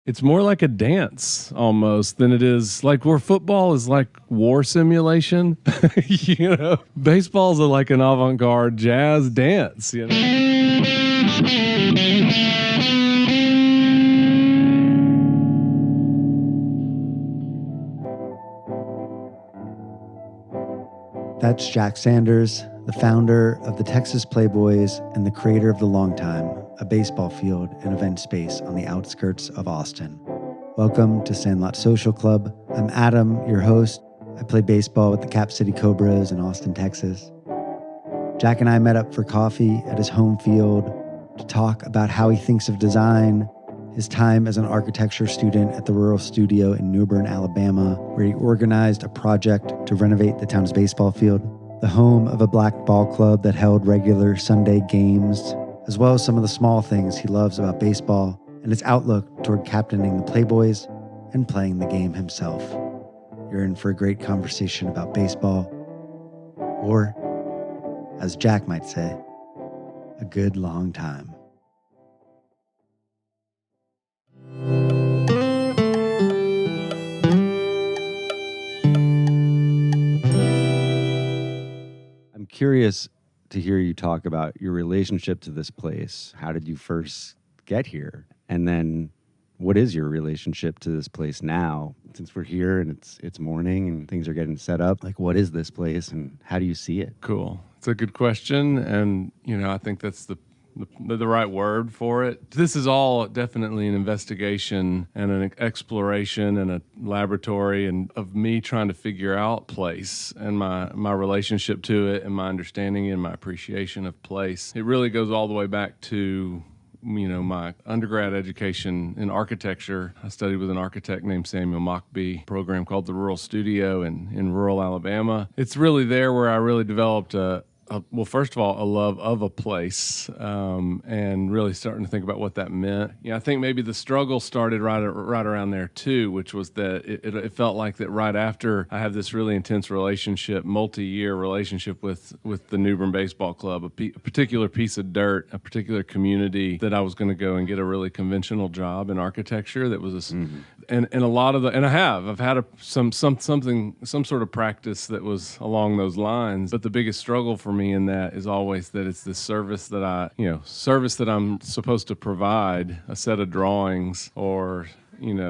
It's more like a dance almost than it is like where football is like war simulation. Baseball's like an avant-garde jazz dance. That's Jack Sanders, the founder of the Texas Playboys and the creator of The Long Time, a baseball field and event space on the outskirts of Austin. Welcome to Sandlot Social Club. I'm Adam, your host. I play baseball with the Cap City Cobras in Austin, Texas. Jack and I met up for coffee at his home field to talk about how he thinks of design, his time as an architecture student at the Rural Studio in New Bern, Alabama, where he organized a project to renovate the town's baseball field, the home of a black ball club that held regular Sunday games, as well as some of the small things he loves about baseball and his outlook toward captaining the Playboys and playing the game himself. You're in for a great conversation about baseball, or, as Jack might say, a good long time. I'm curious to hear you talk about your relationship to this place. How did you first get here? And then what is your relationship to this place now? Since we're here and it's morning and things are getting set up, like what is this place and how do you see it? Cool. It's a good question. And, I think that's the right word for it. This is all definitely an investigation and an exploration and a laboratory and of me trying to figure out place and my relationship to it and my understanding and my appreciation of place. It really goes all the way back to my undergrad education in architecture. I studied with an architect named Samuel Mockbee, a program called the Rural Studio in rural Alabama. It's really there where I really developed well, first of all, a love of a place, and really starting to think about what that meant. I think maybe the struggle started right around there too, which was that it felt like that right after I have this really intense relationship, multi-year relationship with the New Bern Baseball Club, a particular piece of dirt, a particular community, that I was going to go and get a really conventional job in architecture that was and a lot of I've had some sort of practice that was along those lines, but the biggest struggle for me in that is always that it's this service that I'm supposed to provide, a set of drawings or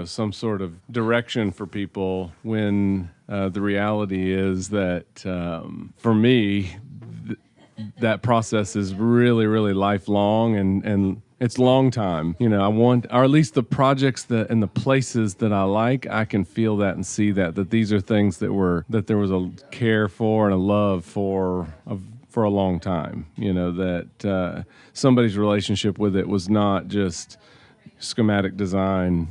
some sort of direction for people, when the reality is that for me that process is really, really lifelong and it's long time. I want, or at least the projects and the places that I like, I can feel that and see that these are things that there was a care for and a love for a long time. That somebody's relationship with it was not just schematic design,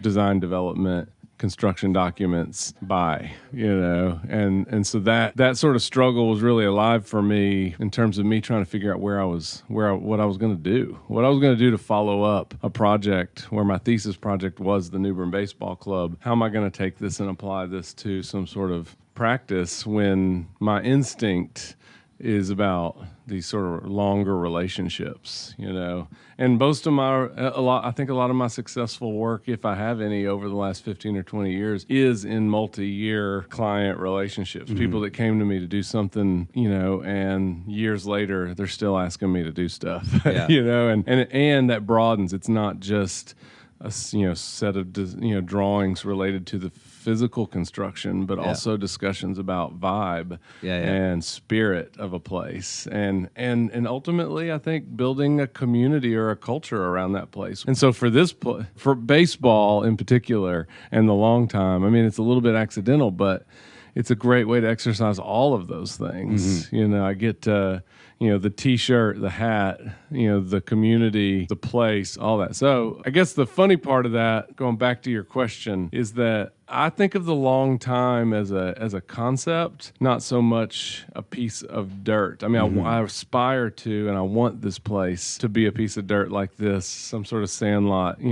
design development, construction documents and so that sort of struggle was really alive for me in terms of me trying to figure out what I was going to do to follow up a project where my thesis project was the New Bern Baseball Club. How am I going to take this and apply this to some sort of practice when my instinct is about these sort of longer relationships, and I think a lot of my successful work, if I have any over the last 15 or 20 years, is in multi-year client relationships. Mm-hmm. People that came to me to do something, and years later they're still asking me to do stuff, yeah. And that broadens. It's not just a set of drawings related to the physical construction, but also discussions about vibe and spirit of a place, and ultimately I think building a community or a culture around that place. And so for baseball in particular and the long time, I mean, it's a little bit accidental, but it's a great way to exercise all of those things. Mm-hmm. I get the T-shirt, the hat, the community, the place, all that. So I guess the funny part of that, going back to your question, is that I think of the long time as a concept, not so much a piece of dirt. I mean, I aspire to, and I want this place to be a piece of dirt like this, some sort of sandlot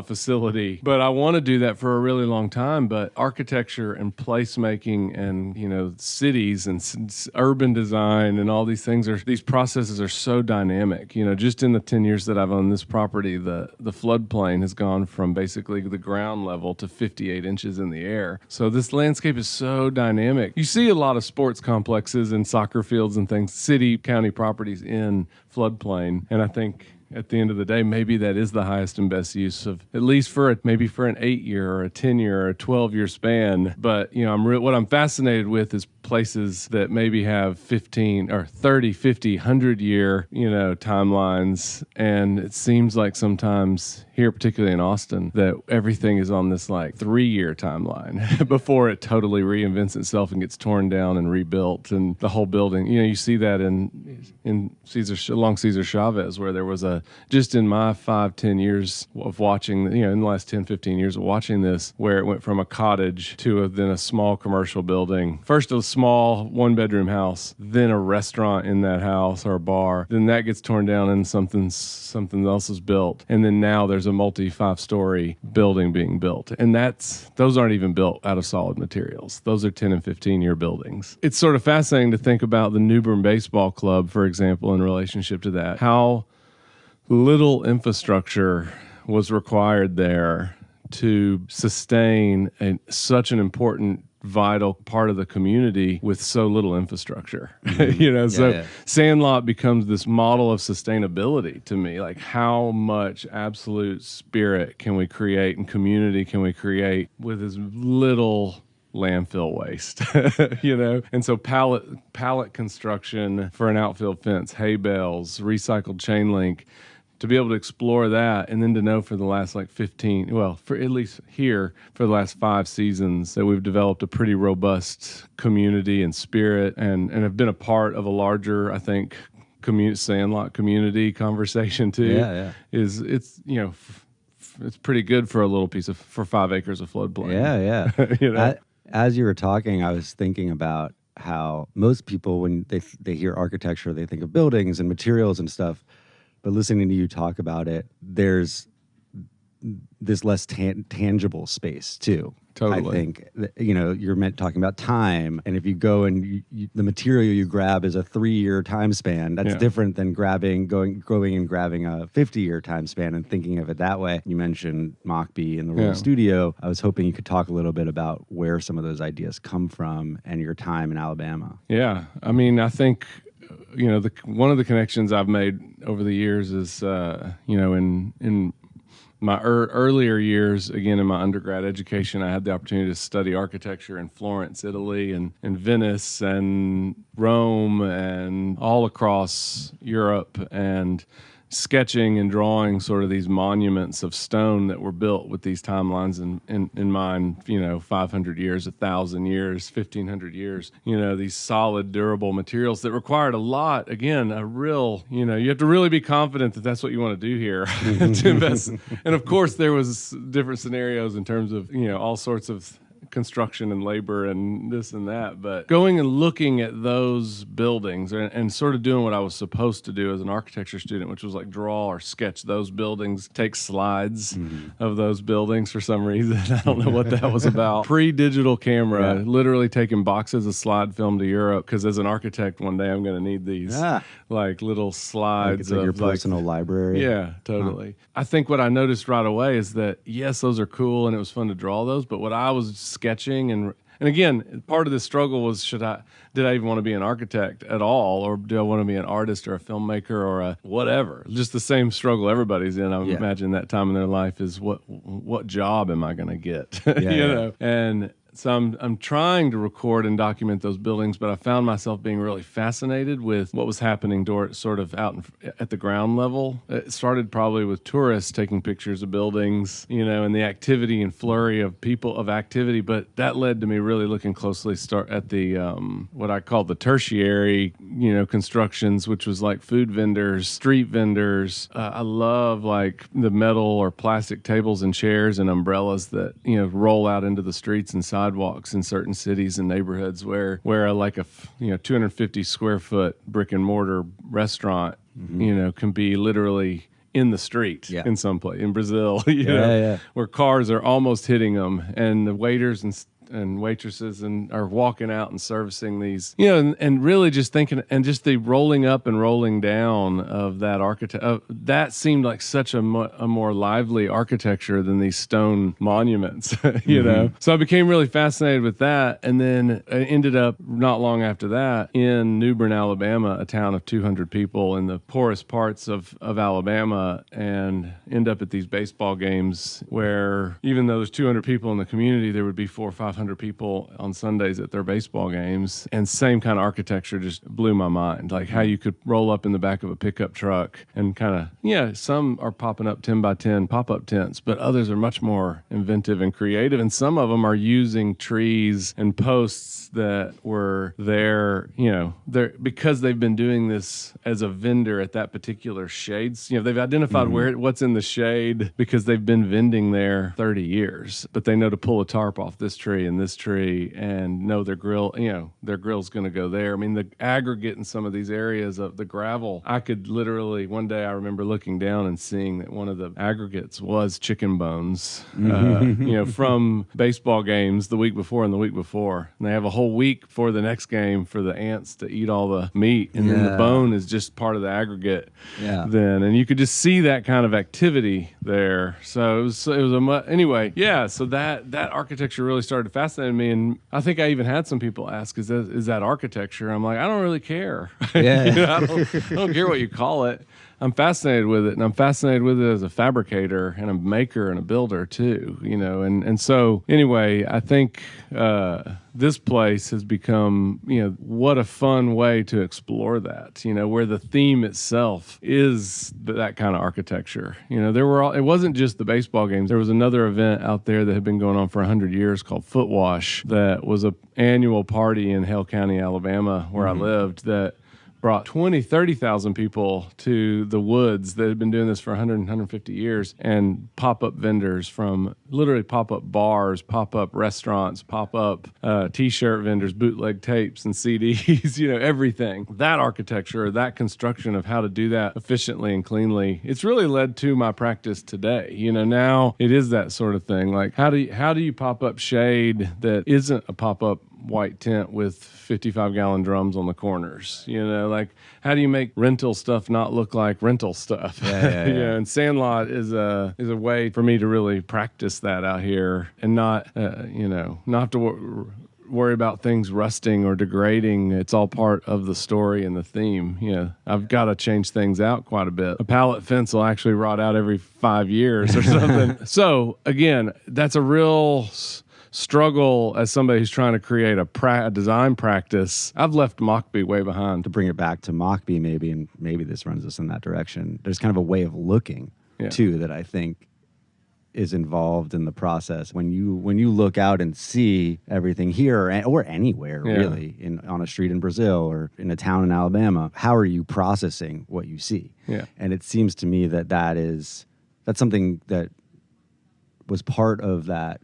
facility. But I want to do that for a really long time. But architecture and placemaking and, cities and urban design and all these things these processes are so dynamic. Just in the 10 years that I've owned this property, the floodplain has gone from basically the ground level to 58 inches in the air. So this landscape is so dynamic. You see a lot of sports complexes and soccer fields and things, city, county properties in floodplain. And I think at the end of the day, maybe that is the highest and best use of, at least for an 8-year or a 10-year or a 12-year span. But, what I'm fascinated with is places that maybe have 15 or 30, 50, 100-year, timelines. And it seems like sometimes here, particularly in Austin, that everything is on this like 3-year timeline before it totally reinvents itself and gets torn down and rebuilt. And the whole building, you see that along Cesar Chavez, where there was just in my 5-10 years of watching, in the last 10-15 years of watching this, where it went from a cottage to then a small commercial building. First a small 1-bedroom house, then a restaurant in that house or a bar. Then that gets torn down and something else is built. And then now there's a multi 5-story building being built. And those aren't even built out of solid materials. Those are 10 and 15-year buildings. It's sort of fascinating to think about the New Bern Baseball Club, for example, in relationship to that. How little infrastructure was required there to sustain such an important, vital part of the community with so little infrastructure. Sandlot becomes this model of sustainability to me. Like, how much absolute spirit can we create and community can we create with as little landfill waste, And so pallet construction for an outfield fence, hay bales, recycled chain link, to be able to explore that, and then to know for the last for at least here, for the last 5 seasons, that we've developed a pretty robust community and spirit, and have been a part of a larger, I think, Sandlot community conversation too. Yeah. It's pretty good for a little for 5 acres of floodplain. Yeah. As you were talking, I was thinking about how most people, when they hear architecture, they think of buildings and materials and stuff. But listening to you talk about it, there's this less tangible space too. Totally. I think you're talking about time, and if you go and the material you grab is a 3-year time span, that's different than going and grabbing a 50-year time span and thinking of it that way. You mentioned Mockbee in the Royal Studio. I was hoping you could talk a little bit about where some of those ideas come from and your time in Alabama. Yeah, I mean, I think one of the connections I've made over the years is in my earlier years, again, in my undergrad education, I had the opportunity to study architecture in Florence, Italy, and Venice and Rome and all across Europe, and sketching and drawing sort of these monuments of stone that were built with these timelines in mind, 500 years, 1,000 years, 1,500 years, these solid, durable materials that required a lot, again, a real, you have to really be confident that that's what you want to do here to invest. And of course, there was different scenarios in terms of, all sorts of construction and labor and this and that, but going and looking at those buildings and sort of doing what I was supposed to do as an architecture student, which was like draw or sketch those buildings, take slides of those buildings for some reason. I don't know what that was about. Pre-digital camera, literally taking boxes of slide film to Europe, because as an architect one day I'm going to need these like little slides. Like it's like your personal library. Yeah, totally. I think what I noticed right away is that, yes, those are cool and it was fun to draw those, but what I was sketching and again, part of the struggle was, did I even want to be an architect at all, or do I want to be an artist or a filmmaker or a whatever? Just the same struggle everybody's in. I imagine that time in their life is what job am I going to get? Know? And so I'm trying to record and document those buildings, but I found myself being really fascinated with what was happening sort of out at the ground level. It started probably with tourists taking pictures of buildings, and the activity and flurry of activity. But that led to me really looking closely at the what I call the tertiary, constructions, which was like food vendors, street vendors. I love like the metal or plastic tables and chairs and umbrellas that roll out into the streets and sidewalks in certain cities and neighborhoods where like a 250 square foot brick and mortar restaurant can be literally in the street in some place in Brazil, where cars are almost hitting them, and the waiters and and waitresses and are walking out and servicing these, and really just thinking, and just the rolling up and rolling down of that that seemed like such a more lively architecture than these stone monuments, know. So I became really fascinated with that, and then I ended up not long after that in New Bern, Alabama, a town of 200 people in the poorest parts of Alabama, and end up at these baseball games where even though there's 200 people in the community, there would be 400 or 500 people on Sundays at their baseball games, and same kind of architecture just blew my mind. Like how you could roll up in the back of a pickup truck and kind of, some are popping up 10 by 10 pop-up tents, but others are much more inventive and creative, and some of them are using trees and posts that were there, because they've been doing this as a vendor at that particular shades. They've identified what's in the shade because they've been vending there 30 years, but they know to pull a tarp off this tree and this tree, and know their grill's going to go there. I mean, the aggregate in some of these areas of the gravel, I could literally, one day I remember looking down and seeing that one of the aggregates was chicken bones, from baseball games the week before and the week before. And they have a whole week for the next game for the ants to eat all the meat, and then the bone is just part of the aggregate. Then, and you could just see that kind of activity there. So so that architecture really started to fascinate me, and I think I even had some people ask, "Is that architecture?" I'm like, I don't really care. I don't care what you call it. I'm fascinated with it, and I'm fascinated with it as a fabricator and a maker and a builder too, and so anyway, I think this place has become, what a fun way to explore that, where the theme itself is that kind of architecture. It wasn't just the baseball games. There was another event out there that had been going on for 100 years called Foot Wash, that was an annual party in Hale County, Alabama, where I lived, that brought 30,000 people to the woods that had been doing this for 150 years, and pop-up vendors from literally pop-up bars, pop-up restaurants, pop-up T-shirt vendors, bootleg tapes and CDs, everything. That architecture, that construction of how to do that efficiently and cleanly, it's really led to my practice today. Now it is that sort of thing. Like how do you pop up shade that isn't a pop-up white tent with 55-gallon drums on the corners? Like how do you make rental stuff not look like rental stuff? And Sandlot is a way for me to really practice that out here, and not not have to worry about things rusting or degrading. It's all part of the story and the theme. I've got to change things out quite a bit. A pallet fence will actually rot out every 5 years or something. So again, that's a real struggle as somebody who's trying to create a design practice. I've left Mockbee way behind. To bring it back to Mockbee, maybe this runs us in that direction. There's kind of a way of looking too that I think is involved in the process. When you look out and see everything here or anywhere really, on a street in Brazil or in a town in Alabama, how are you processing what you see? And it seems to me that's something that was part of that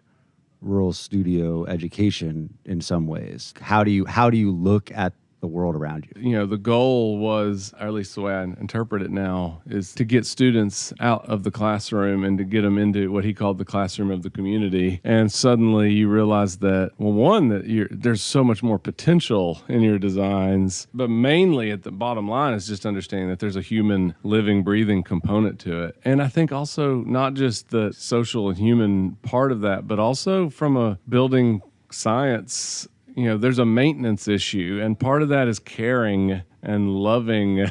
rural studio education in some ways. How do you look at the world around you? The goal was, or at least the way I interpret it now, is to get students out of the classroom and to get them into what he called the classroom of the community. And suddenly you realize that, well, one, that there's so much more potential in your designs, but mainly at the bottom line is just understanding that there's a human living, breathing component to it. And I think also not just the social and human part of that, but also from a building science, there's a maintenance issue, and part of that is caring and loving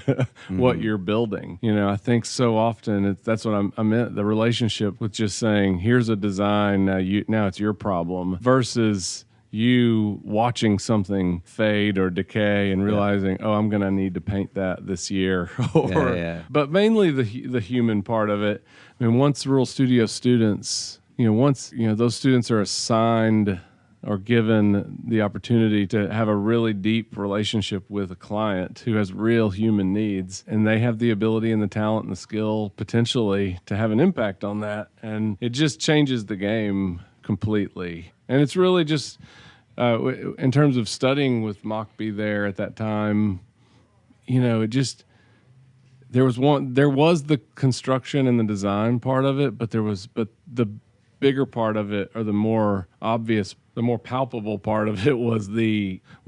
what you're building. I think so often that's what I meant, the relationship with just saying, here's a design, now it's your problem, versus you watching something fade or decay and realizing, oh, I'm going to need to paint that this year. But mainly the human part of it. I mean, once Rural Studio students, those students are assigned or given the opportunity to have a really deep relationship with a client who has real human needs, and they have the ability and the talent and the skill potentially to have an impact on that. And it just changes the game completely. And it's really just, in terms of studying with Mockbee there at that time, there was the construction and the design part of it, but the bigger part of it, or the more obvious the more palpable part of it was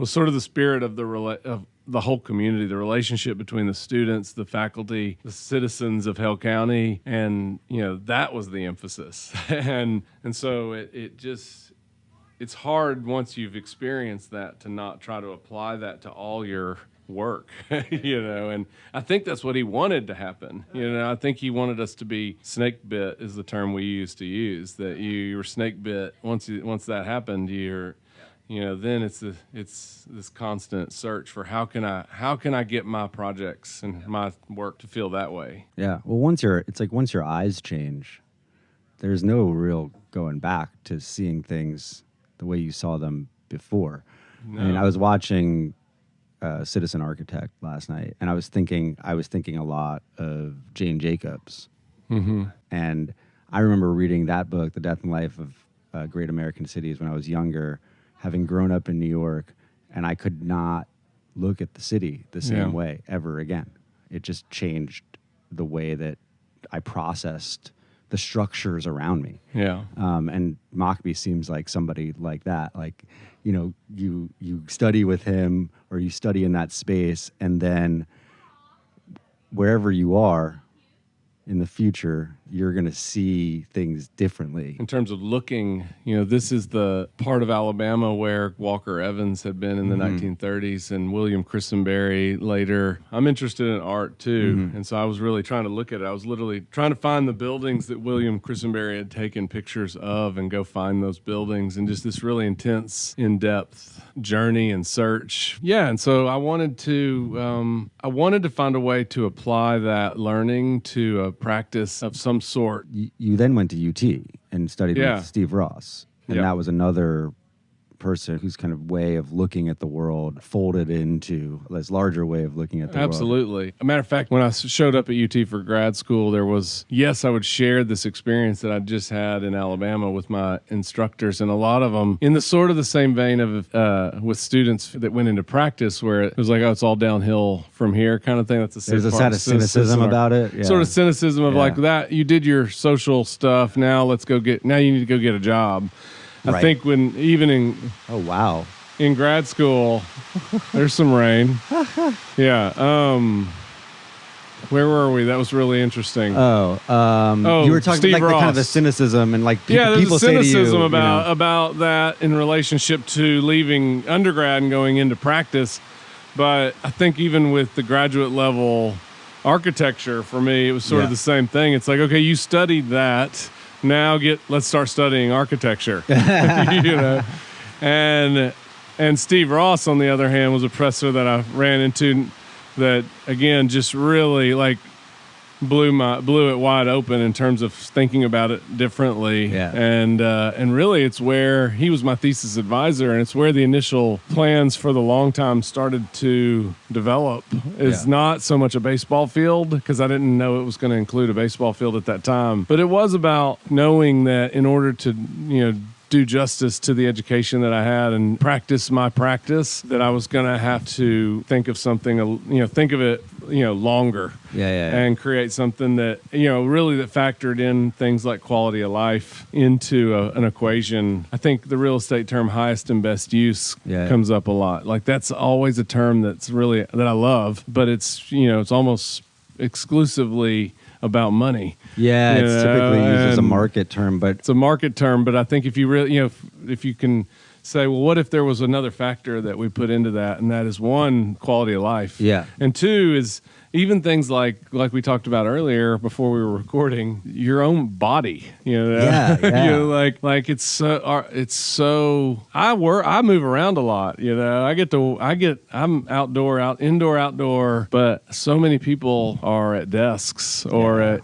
sort of the spirit of of the whole community, the relationship between the students, the faculty, the citizens of Hale County, and that was the emphasis. and so it's hard once you've experienced that to not try to apply that to all your work, and I think that's what he wanted to happen. I think he wanted us to be snake bit is the term we used to use, that you were snake bit. Once that happened, then it's this constant search for how can I get my projects and my work to feel that way. Yeah. Well, once your eyes change, there's no real going back to seeing things the way you saw them before. No. I mean, I was watching Citizen Architect last night, and I was thinking a lot of Jane Jacobs. Mm-hmm. And I remember reading that book, The Death and Life of Great American Cities, when I was younger, having grown up in New York, and I could not look at the city the same way ever again. It just changed the way that I processed the structures around me. Yeah. And Mockbee seems like somebody like that. Like, you study with him, or you study in that space, and then wherever you are in the future, you're going to see things differently. In terms of looking, this is the part of Alabama where Walker Evans had been in the 1930s, and William Christenberry later. I'm interested in art too, and so I was really trying to look at it. I was literally trying to find the buildings that William Christenberry had taken pictures of and go find those buildings, and just this really intense, in-depth journey and search. Yeah, and so I wanted to find a way to apply that learning to a practice of some sort. You then went to UT and studied with Steve Ross, and that was another person whose kind of way of looking at the world folded into this larger way of looking at the world. Absolutely. A matter of fact, when I showed up at UT for grad school, there was, I would share this experience that I just had in Alabama with my instructors, and a lot of them in the sort of the same vein of with students that went into practice, where it was like, oh, it's all downhill from here kind of thing. That's There's a side of cynicism about it. Yeah. Sort of cynicism of like that. You did your social stuff. Now you need to go get a job. I think oh wow, in grad school, there's some rain. Yeah. Where were we? That was really interesting. You were talking Steve like Ross. The kind of the cynicism and like there's people a cynicism say to you, about that in relationship to leaving undergrad and going into practice. But I think even with the graduate level architecture, for me, it was sort of the same thing. It's like, okay, you studied that. Now let's start studying architecture. And Steve Ross, on the other hand, was a professor that I ran into that, again, just really like blew it wide open in terms of thinking about it differently. Yeah. And really, it's where he was my thesis advisor, and it's where the initial plans for the long time started to develop. It's not so much a baseball field, because I didn't know it was going to include a baseball field at that time, but it was about knowing that in order to do justice to the education that I had and practice my practice, that I was going to have to think of something, think of it, longer. And create something that, really that factored in things like quality of life into an equation. I think the real estate term highest and best use comes up a lot. Like, that's always a term that I love, but it's, it's almost exclusively about money. Yeah, it's typically used as a market term, but it's a market term. But I think if you really, if you can say, well, what if there was another factor that we put into that, and that is one, quality of life. Yeah. And two is even things like we talked about earlier before we were recording, your own body. Yeah. Like it's so. I move around a lot. I'm indoor, outdoor. But so many people are at desks or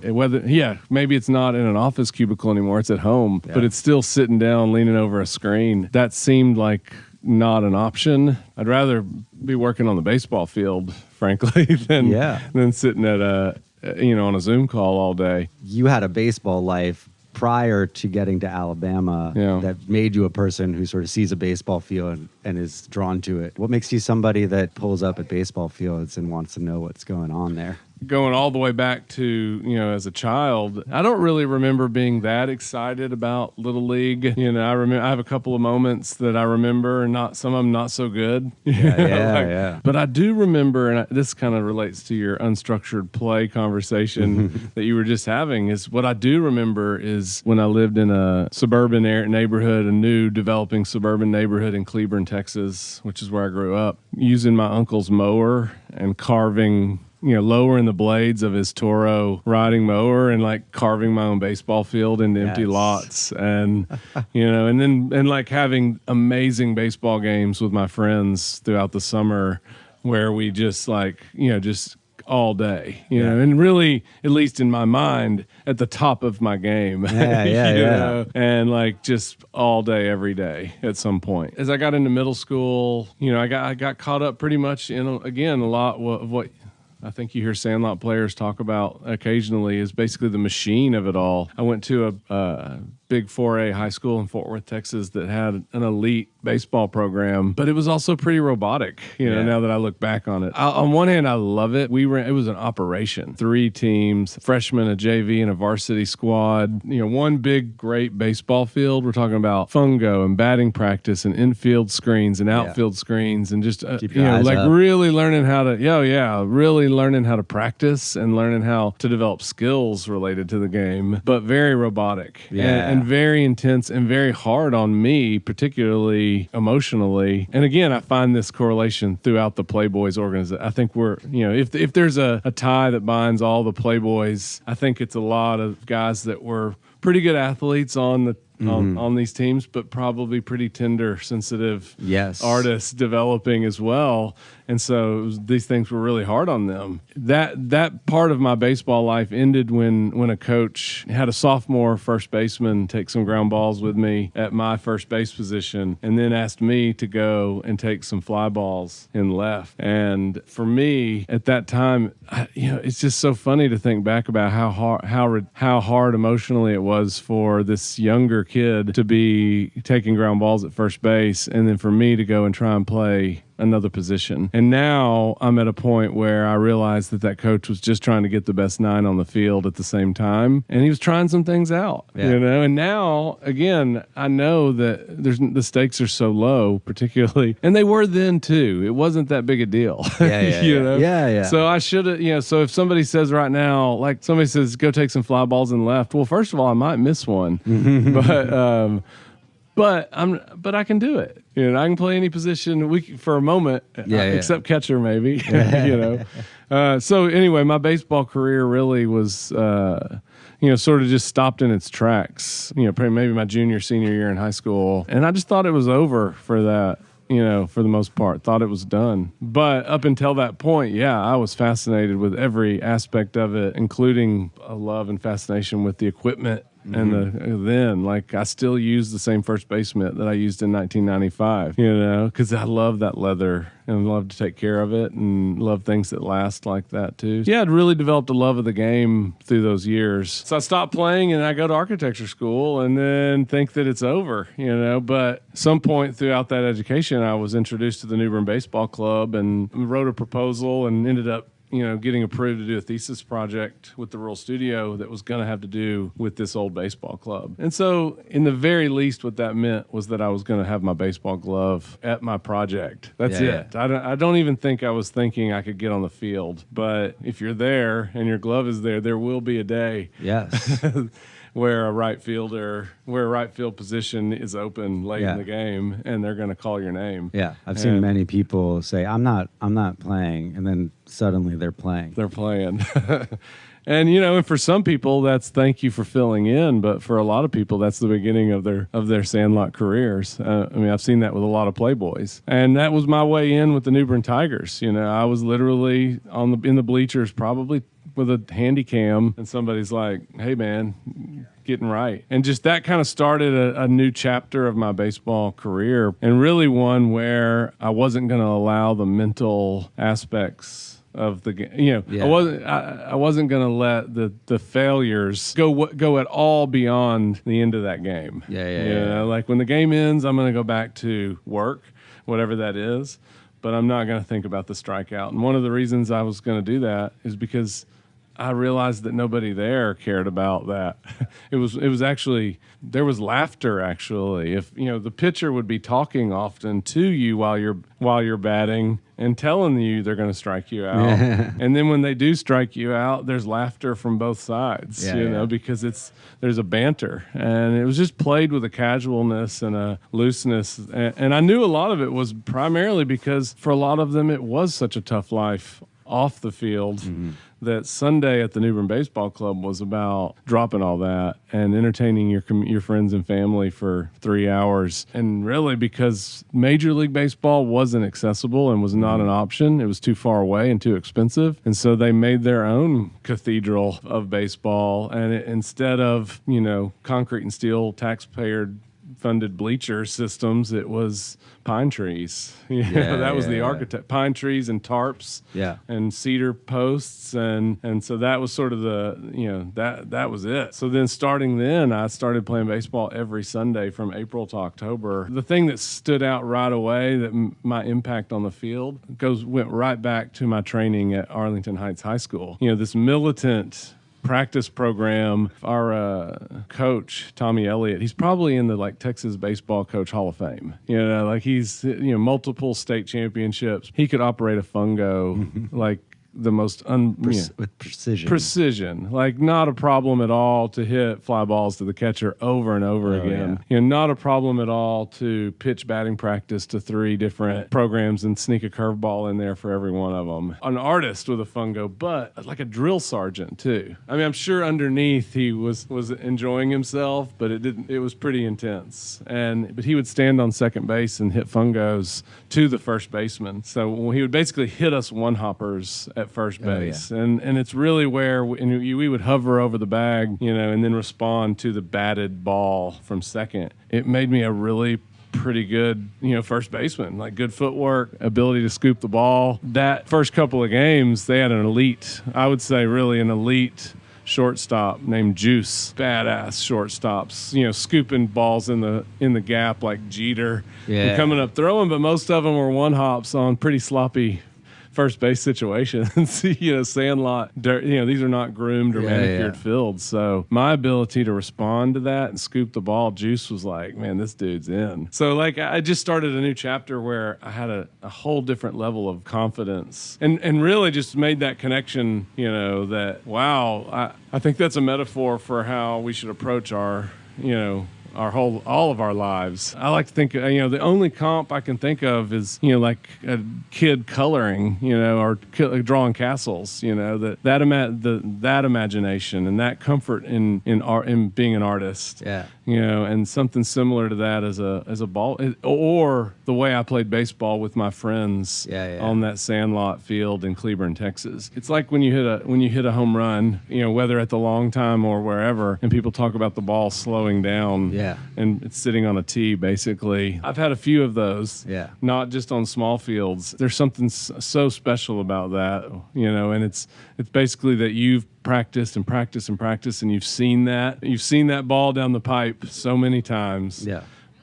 maybe it's not in an office cubicle anymore. It's at home, but it's still sitting down, leaning over a screen. That seemed like not an option. I'd rather be working on the baseball field, frankly, than sitting at on a Zoom call all day. You had a baseball life prior to getting to Alabama that made you a person who sort of sees a baseball field and is drawn to it. What makes you somebody that pulls up at baseball fields and wants to know what's going on there? going all the way back to, as a child, I don't really remember being that excited about Little League. I have a couple of moments that I remember, and some of them not so good. Yeah. But I do remember, and this kind of relates to your unstructured play conversation that you were just having, is what I do remember is when I lived in a suburban neighborhood, a new developing suburban neighborhood in Cleburne, Texas, which is where I grew up, using my uncle's mower and carving, lowering the blades of his Toro riding mower and like carving my own baseball field into empty lots. And, and like having amazing baseball games with my friends throughout the summer where we just just all day, and really, at least in my mind, at the top of my game, and like just all day, every day at some point. As I got into middle school, I got caught up pretty much in, again, a lot of what I think you hear Sandlot players talk about occasionally is basically the machine of it all. I went to a big 4A high school in Fort Worth, Texas that had an elite baseball program, but it was also pretty robotic, now that I look back on it. On one hand, I love it. It was an operation. 3 teams, freshmen, a JV, and a varsity squad. One big, great baseball field. We're talking about fungo and batting practice and infield screens and outfield screens and just, really learning how to, really learning how to practice and learning how to develop skills related to the game, but very robotic. And very intense and very hard on me, particularly emotionally. And again, I find this correlation throughout the Playboys organization. I think we're, if there's a tie that binds all the Playboys, I think it's a lot of guys that were pretty good athletes on these teams, but probably pretty tender, sensitive artists developing as well. And so these things were really hard on them. That part of my baseball life ended when a coach had a sophomore first baseman take some ground balls with me at my first base position, and then asked me to go and take some fly balls in left. And for me at that time, it's just so funny to think back about how hard emotionally it was for this younger kid to be taking ground balls at first base, and then for me to go and try and play another position. And now I'm at a point where I realize that coach was just trying to get the best 9 on the field at the same time, and he was trying some things out, and now again, I know that the stakes are so low, particularly, and they were then too. It wasn't that big a deal. So I should have, so if somebody says right now, like somebody says, go take some fly balls in left, well, first of all, I might miss one, but I can do it. I can play any position for a moment, except catcher maybe. So anyway, my baseball career really was, sort of just stopped in its tracks. Maybe my senior year in high school, and I just thought it was over for that. For the most part, thought it was done. But up until that point, I was fascinated with every aspect of it, including a love and fascination with the equipment. And then I still use the same first base mitt that I used in 1995, because I love that leather and love to take care of it and love things that last like that too. I'd really developed a love of the game through those years. So I stopped playing and I go to architecture school and then think that it's over, but some point throughout that education, I was introduced to the New Bern Baseball Club and wrote a proposal and ended up getting approved to do a thesis project with the Rural Studio that was going to have to do with this old baseball club. And so, in the very least, what that meant was that I was going to have my baseball glove at my project. That's it. I don't even think I was thinking I could get on the field. But if you're there and your glove is there will be a day. Yes. Where a right field position is open late in the game, and they're going to call your name. Yeah, I've seen many people say, "I'm not playing," and then suddenly they're playing. They're playing. And and for some people that's thank you for filling in, but for a lot of people that's the beginning of their Sandlot careers. I've seen that with a lot of Playboys, and that was my way in with the New Bern Tigers. I was literally in the bleachers, probably with a handy cam, and somebody's like, "Hey man, getting right." And just that kind of started a new chapter of my baseball career, and really one where I wasn't going to allow the mental aspects of the game. I wasn't going to let the failures go at all beyond the end of that game. Like when the game ends, I'm going to go back to work, whatever that is. but I'm not going to think about the strikeout. And one of the reasons I was going to do that is because I realized that nobody there cared about that. It was actually, there was laughter actually. If the pitcher would be talking often to you while you're batting and telling you they're going to strike you out. And then when they do strike you out, there's laughter from both sides, because there's a banter. And it was just played with a casualness and a looseness. And I knew a lot of it was primarily because for a lot of them it was such a tough life off the field. That Sunday at the New Bern Baseball Club was about dropping all that and entertaining your friends and family for 3 hours. And really, because Major League Baseball wasn't accessible and was not an option, it was too far away and too expensive. And so they made their own cathedral of baseball. And instead of, concrete and steel taxpayer funded bleacher systems, it was pine trees. That was the architect. Pine trees and tarps and cedar posts. And so that was sort of that was it. So then starting then, I started playing baseball every Sunday from April to October. The thing that stood out right away, that my impact on the field, went right back to my training at Arlington Heights High School. This militant practice program. Our coach, Tommy Elliott, he's probably in the Texas Baseball Coach Hall of Fame. He's multiple state championships. He could operate a fungo like the most with precision. Not a problem at all to hit fly balls to the catcher over and over again. Not a problem at all to pitch batting practice to 3 different programs and sneak a curveball in there for every one of them. An artist with a fungo, but like a drill sergeant too. I mean, I'm sure underneath he was enjoying himself, but it was pretty intense. But he would stand on second base and hit fungos to the first baseman. So he would basically hit us one-hoppers at first base. And it's really where we would hover over the bag, and then respond to the batted ball from second. It made me a really pretty good, first baseman, like good footwork, ability to scoop the ball. That first couple of games, they had an elite shortstop named Juice. Badass shortstops, scooping balls in the gap like Jeter. And coming up throwing, but most of them were one-hops on pretty sloppy first base situations. Sandlot dirt, these are not groomed or manicured fields. So my ability to respond to that and scoop the ball, Juice was like, man, this dude's in. So I just started a new chapter where I had a whole different level of confidence and really just made that connection, that, wow, I think that's a metaphor for how we should approach our all of our lives. I like to think, the only comp I can think of is, like a kid coloring, or drawing castles, that imagination and that comfort in art, in being an artist. And something similar to that as a ball, or the way I played baseball with my friends on that Sandlot field in Cleburne, Texas. It's like when you hit a home run, whether at the long time or wherever, and people talk about the ball slowing down. And it's sitting on a tee, basically. I've had a few of those. Not just on small fields. There's something so special about that, and it's basically that you've practiced and practiced and practiced, and you've seen that ball down the pipe so many times.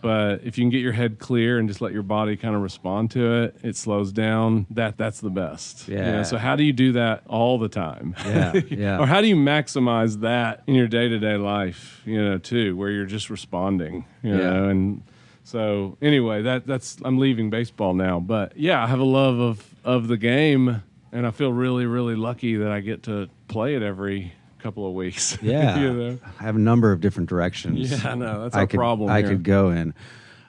But if you can get your head clear and just let your body kind of respond to it, it slows down. That's the best. So how do you do that all the time? Or how do you maximize that in your day-to-day life, too, where you're just responding, and so anyway, that's I'm leaving baseball now. But I have a love of the game, and I feel really, really lucky that I get to play it every couple of weeks. I have a number of different directions. I know. That's our problem I here. could go in.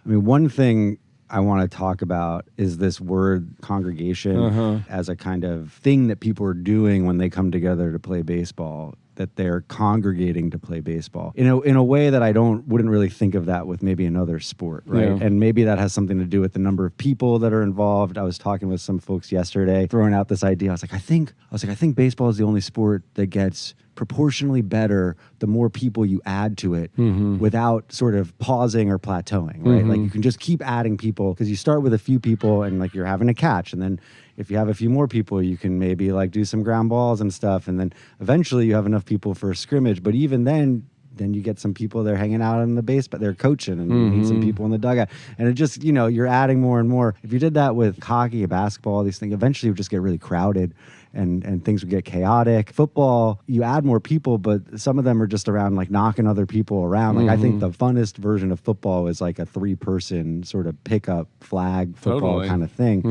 I mean, one thing I want to talk about is this word congregation as a kind of thing that people are doing when they come together to play baseball, that they're congregating to play baseball in a way that I wouldn't really think of that with maybe another sport, right? And maybe that has something to do with the number of people that are involved. I was talking with some folks yesterday, throwing out this idea. I was like, I think baseball is the only sport that gets proportionally better the more people you add to it without sort of pausing or plateauing, right? Like you can just keep adding people because you start with a few people and like you're having a catch, and then if you have a few more people, you can maybe like do some ground balls and stuff, and then eventually you have enough people for a scrimmage. But even then, then you get some people they're hanging out in the base, but they're coaching, and you meet some people in the dugout, and it just, you're adding more and more. If you did that with hockey, basketball, these things, eventually it would just get really crowded. And things would get chaotic. Football, you add more people, but some of them are just around like knocking other people around. Like I think the funnest version of football is like a 3-person sort of pickup flag football kind of thing.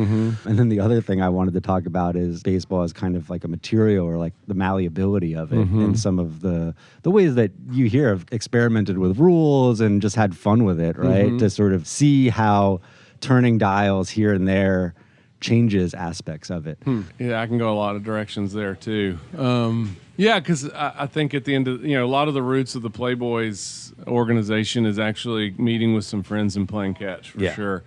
And then the other thing I wanted to talk about is baseball as kind of like a material, or like the malleability of it, and some of the ways that you hear have experimented with rules and just had fun with it, right? To sort of see how turning dials here and there changes aspects of it. Yeah, I can go a lot of directions there too. Yeah, because I think at the end of, a lot of the roots of the Playboys organization is actually meeting with some friends and playing catch, for sure.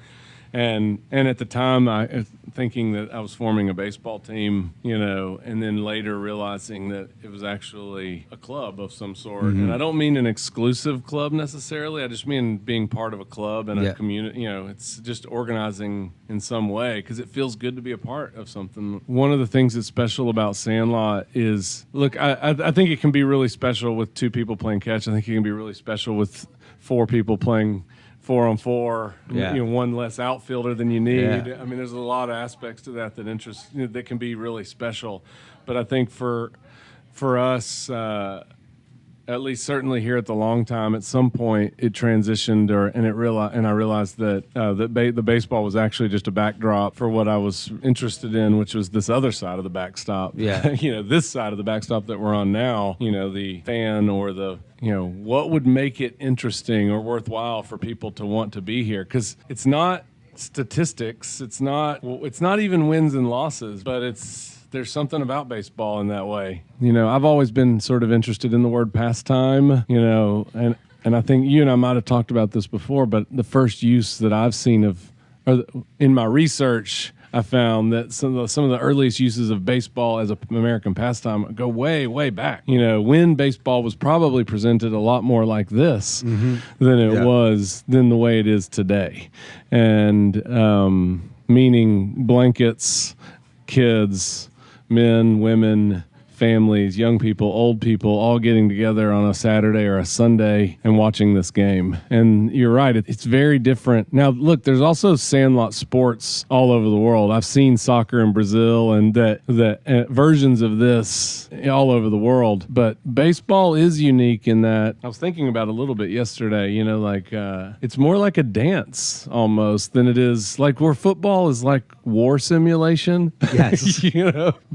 And at the time, I thinking that I was forming a baseball team, and then later realizing that it was actually a club of some sort. And I don't mean an exclusive club necessarily. I just mean being part of a club and a community. It's just organizing in some way, because it feels good to be a part of something. One of the things that's special about Sandlot is, look, I think it can be really special with 2 people playing catch. I think it can be really special with 4 people playing 4-on-4, one less outfielder than you need. I mean, there's a lot of aspects to that that can be really special. But I think for us, at least certainly here at the Long Time, at some point it transitioned, and I realized that the baseball was actually just a backdrop for what I was interested in, which was this other side of the backstop. This side of the backstop that we're on now. The fan, or the what would make it interesting or worthwhile for people to want to be here, because it's not statistics, it's not even wins and losses, but there's something about baseball in that way. I've always been sort of interested in the word pastime, and I think you and I might have talked about this before, but the first use that I've seen in my research, I found that some of the earliest uses of baseball as an American pastime go way, way back. When baseball was probably presented a lot more like this than it was than the way it is today. And meaning blankets, kids, men, women, families, young people, old people, all getting together on a Saturday or a Sunday and watching this game. And you're right, it's very different. Now, look, there's also Sandlot sports all over the world. I've seen soccer in Brazil and that versions of this all over the world. But baseball is unique in that, I was thinking about it a little bit yesterday, it's more like a dance almost than it is like where football is like war simulation. Yes.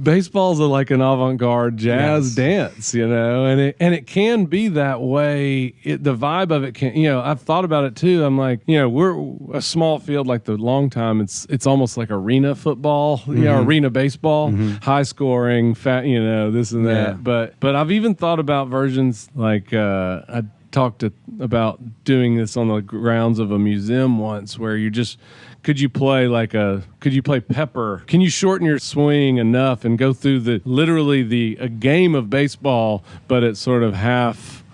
Baseball's like an avant-garde jazz dance, and it can be that way. The vibe of it can, I've thought about it too. I'm like, we're a small field like the Long Time. It's almost like arena football, arena baseball, high scoring, fat, this and that. But I've even thought about versions like I talked about doing this on the grounds of a museum once, where could you play pepper? Can you shorten your swing enough and go through a game of baseball, but at sort of half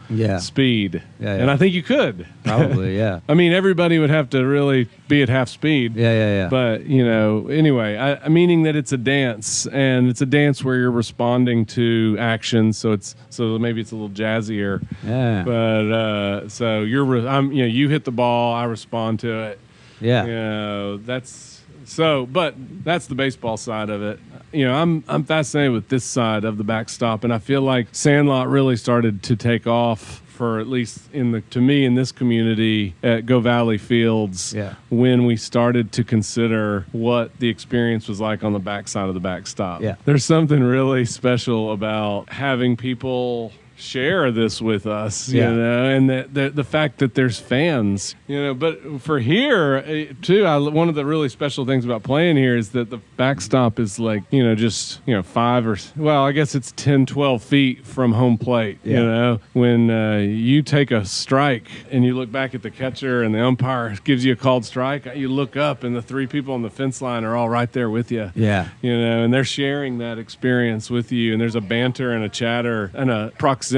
speed? And I think you could. Probably, yeah. I mean, everybody would have to really be at half speed. Yeah. But, anyway, meaning that it's a dance, and it's a dance where you're responding to action, so maybe it's a little jazzier. Yeah. But, so you hit the ball, I respond to it. Yeah. That's the baseball side of it. I'm fascinated with this side of the backstop, and I feel like Sandlot really started to take off, for at least to me in this community at Go Valley Fields, when we started to consider what the experience was like on the backside of the backstop. There's something really special about having people share this with us, and the fact that there's fans, but for here too, one of the really special things about playing here is that the backstop is like, just 5 or, well, I guess it's 10, 12 feet from home plate. When you take a strike and you look back at the catcher and the umpire gives you a called strike, you look up and the 3 people on the fence line are all right there with you. And they're sharing that experience with you, and there's a banter and a chatter and a proximity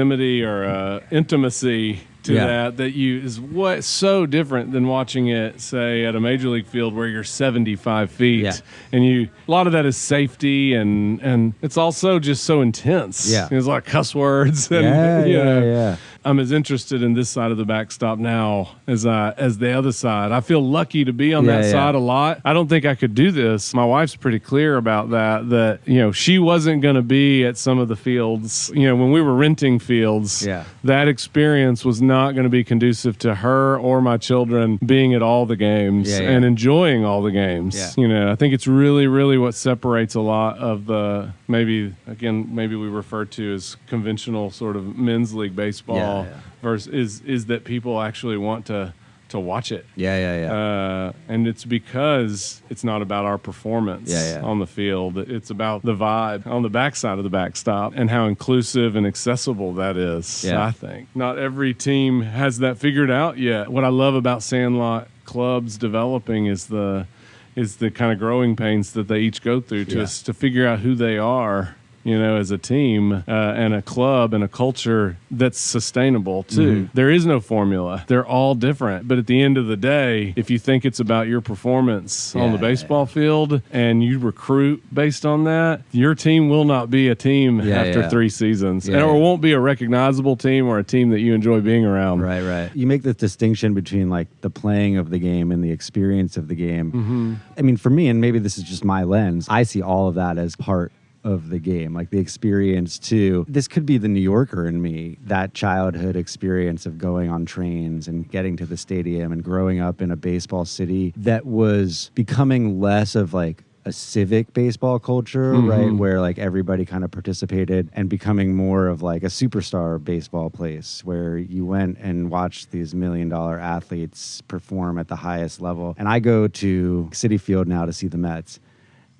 or intimacy to that is what's so different than watching it, say, at a major league field where you're 75 feet, and a lot of that is safety, and it's also just so intense. There's a lot of cuss words, and I'm as interested in this side of the backstop now as the other side. I feel lucky to be on that side a lot. I don't think I could do this. My wife's pretty clear about that, you know, she wasn't going to be at some of the fields. You know, when we were renting fields, that experience was not going to be conducive to her or my children being at all the games and enjoying all the games. You know, I think it's really, really what separates a lot of the maybe we refer to as conventional sort of men's league baseball versus is that people actually want to watch it. And it's because it's not about our performance on the field. It's about the vibe on the backside of the backstop and how inclusive and accessible that is, I think. Not every team has that figured out yet. What I love about Sandlot clubs developing is the kind of growing pains that they each go through to figure out who they are, you know, as a team and a club and a culture that's sustainable too. There is no formula. They're all different. But at the end of the day, if you think it's about your performance on the baseball field and you recruit based on that, your team will not be a team after 3 seasons. Or won't be a recognizable team or a team that you enjoy being around. Right. You make this distinction between like the playing of the game and the experience of the game. I mean, for me, and maybe this is just my lens, I see all of that as part of the game, like the experience too. This could be the New Yorker in me, that childhood experience of going on trains and getting to the stadium and growing up in a baseball city that was becoming less of like a civic baseball culture, right? Where like everybody kind of participated and becoming more of like a superstar baseball place where you went and watched these $1 million athletes perform at the highest level. And I go to Citi Field now to see the Mets,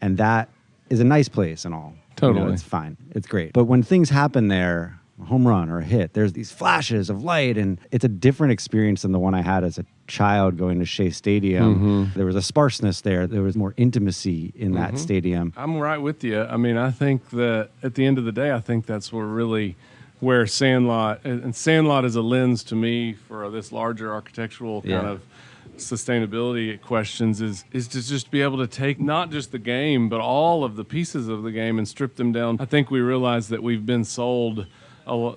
and that is a nice place and all. Totally. You know, it's fine. It's great. But when things happen there, a home run or a hit, there's these flashes of light, and it's a different experience than the one I had as a child going to Shea Stadium. There was a sparseness there. There was more intimacy in that stadium. I'm right with you. I mean, I think that at the end of the day, I think that's where Sandlot, and Sandlot is a lens to me for this larger architectural kind of sustainability questions is to just be able to take not just the game, but all of the pieces of the game and strip them down. I think we realize that we've been sold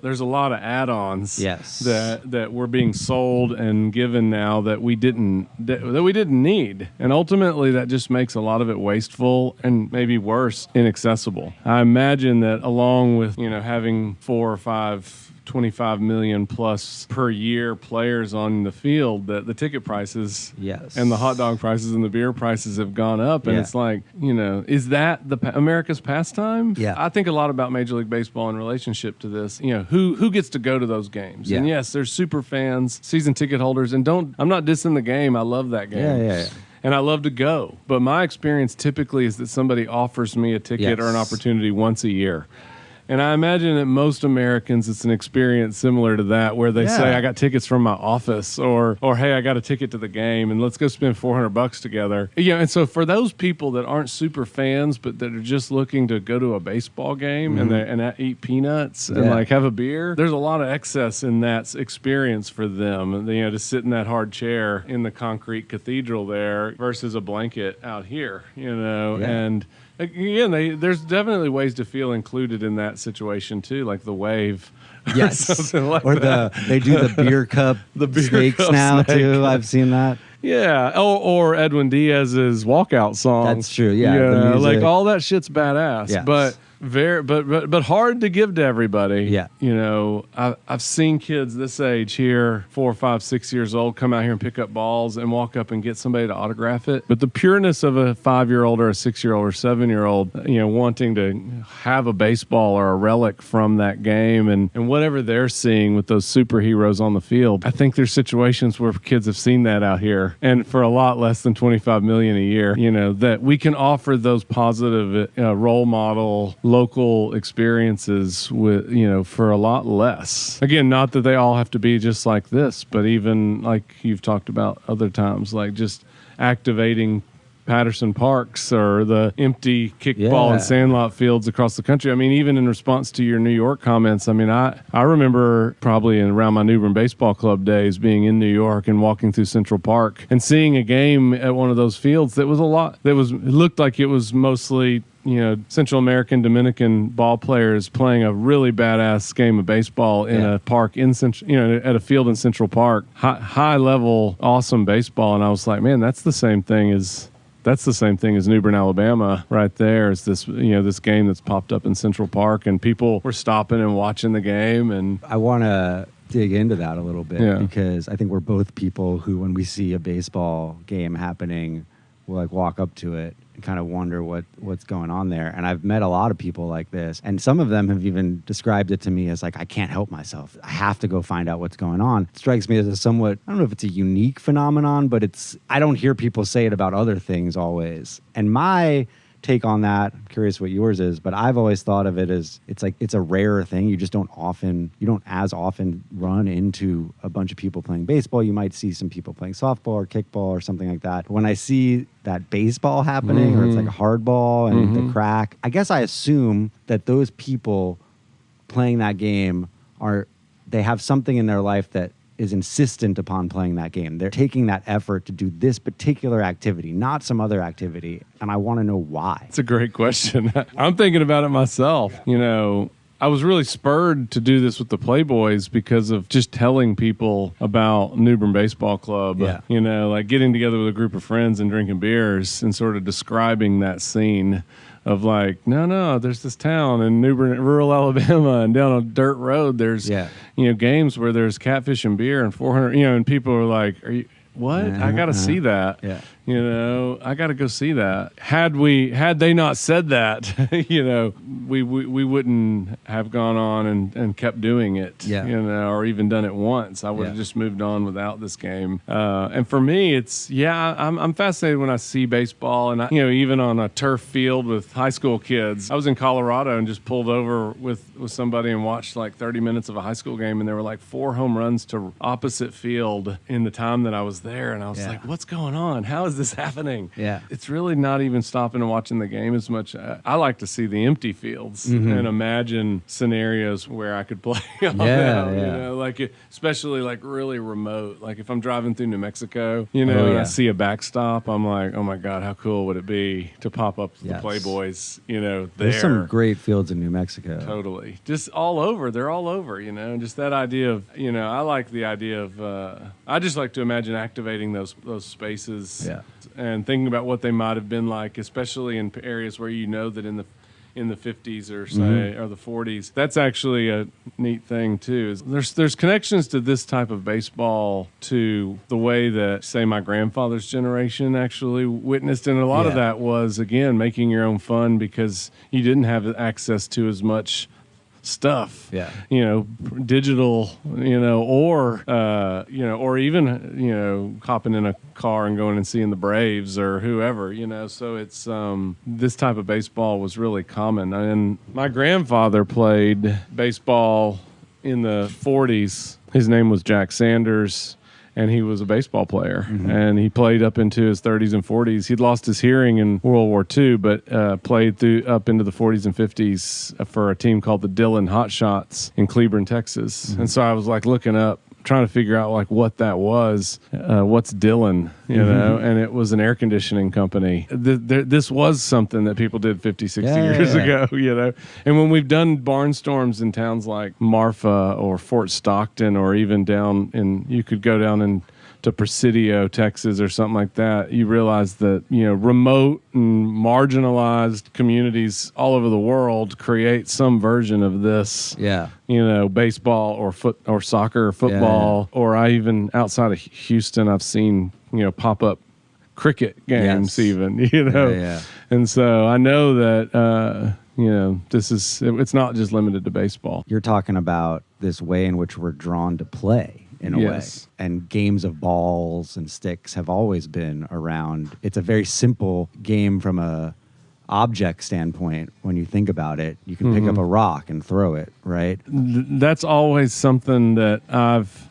there's a lot of add-ons that we're being sold and given now that we didn't need, and ultimately that just makes a lot of it wasteful and maybe worse, inaccessible. I imagine that along with, you know, having 4 or 5 25 million plus per year players on the field, that the ticket prices and the hot dog prices and the beer prices have gone up. And it's like, you know, is that America's pastime? I think a lot about Major League Baseball in relationship to this. You know, who gets to go to those games? And yes, there's super fans, season ticket holders, and I'm not dissing the game. I love that game. And I love to go. But my experience typically is that somebody offers me a ticket or an opportunity once a year. And I imagine that most Americans, it's an experience similar to that, where they say, I got tickets from my office, or hey, I got a ticket to the game, and let's go spend $400 together. Yeah, and so for those people that aren't super fans, but that are just looking to go to a baseball game and eat peanuts and like have a beer, there's a lot of excess in that experience for them. You know, to sit in that hard chair in the concrete cathedral there versus a blanket out here. You know, and again, there's definitely ways to feel included in that situation too, like the wave. Yes, like or they do the beer cup, snakes now too. I've seen that. Yeah, or Edwin Diaz's walkout song. That's true. Yeah, like all that shit's badass. Yes. But hard to give to everybody. Yeah, you know, I've seen kids this age here, 4, 5, 6 years old, come out here and pick up balls and walk up and get somebody to autograph it. But the pureness of a 5-year-old or a 6-year-old or 7-year-old, you know, wanting to have a baseball or a relic from that game and whatever they're seeing with those superheroes on the field. I think there's situations where kids have seen that out here, and for a lot less than $25 million a year, you know, that we can offer those positive role model local experiences with, you know, for a lot less. Again, not that they all have to be just like this, but even like you've talked about other times, like just activating Patterson Parks or the empty kickball and sandlot fields across the country. I mean, even in response to your New York comments, I mean, I remember probably around my New Bern Baseball Club days being in New York and walking through Central Park and seeing a game at one of those fields that was it looked like it was mostly Central American, Dominican ball players playing a really badass game of baseball in a park at a field in Central Park, high level, awesome baseball. And I was like, man, that's the same thing as New Bern, Alabama, right there. Is this this game that's popped up in Central Park, and people were stopping and watching the game. And I want to dig into that a little bit because I think we're both people who, when we see a baseball game happening, will like walk up to it and kind of wonder what's going on there. And I've met a lot of people like this, and some of them have even described it to me as like, I can't help myself. I have to go find out what's going on. It strikes me as a somewhat, I don't know if it's a unique phenomenon, but I don't hear people say it about other things always. And my take on that, I'm curious what yours is, but I've always thought of it as it's a rarer thing. You don't as often run into a bunch of people playing baseball. You might see some people playing softball or kickball or something like that. But when I see that baseball happening, or it's like a hardball and the crack, I guess I assume that those people playing that game they have something in their life that is insistent upon playing that game. They're taking that effort to do this particular activity, not some other activity. And I want to know why. It's a great question. I'm thinking about it myself. I was really spurred to do this with the Playboys because of just telling people about New Bern Baseball Club. Yeah. Like getting together with a group of friends and drinking beers and sort of describing that scene of like, no, there's this town in New Bern, rural Alabama, and down a dirt road, there's, games where there's catfish and beer and 400, and people are like, are you, what? I got to see that. Yeah. I got to go see that. Had they not said that, we wouldn't have gone on and kept doing it, or even done it once. I would have just moved on without this game. And for me, I'm fascinated when I see baseball, and even on a turf field with high school kids. I was in Colorado and just pulled over with somebody and watched like 30 minutes of a high school game, and there were like 4 home runs to opposite field in the time that I was there, and I was like, what's going on? How is this happening? Yeah. It's really not even stopping and watching the game as much. I like to see the empty fields and imagine scenarios where I could play on them, like especially like really remote. Like if I'm driving through New Mexico, and I see a backstop, I'm like, oh my God, how cool would it be to pop up the Playboys, there. There's some great fields in New Mexico. Totally. Just all over. They're all over, just that idea of, I like the idea of, I just like to imagine activating those spaces. Yeah. And thinking about what they might have been like, especially in areas where that in the 50s or say or the 40s. That's actually a neat thing too. Is there's connections to this type of baseball to the way that say my grandfather's generation actually witnessed, and a lot of that was again making your own fun because you didn't have access to as much stuff, digital, or even, hopping in a car and going and seeing the Braves or whoever, so it's, this type of baseball was really common. And my grandfather played baseball in the 40s. His name was Jack Sanders. And he was a baseball player, and he played up into his 30s and 40s. He'd lost his hearing in World War II, but played up into the 40s and 50s for a team called the Dillon Hotshots in Cleburne, Texas. And so I was like looking up, trying to figure out like what that was. What's Dillon, and it was an air conditioning company. This was something that people did 50, 60 years ago, And when we've done barnstorms in towns like Marfa or Fort Stockton, or even you could go down to Presidio, Texas or something like that, you realize that, remote and marginalized communities all over the world create some version of this, baseball or soccer or football, or I even outside of Houston, I've seen, pop-up cricket games even, And so I know that, it's not just limited to baseball. You're talking about this way in which we're drawn to play. In a way. And games of balls and sticks have always been around. It's a very simple game from a object standpoint. When you think about it, you can pick up a rock and throw it, right? That's always something that I've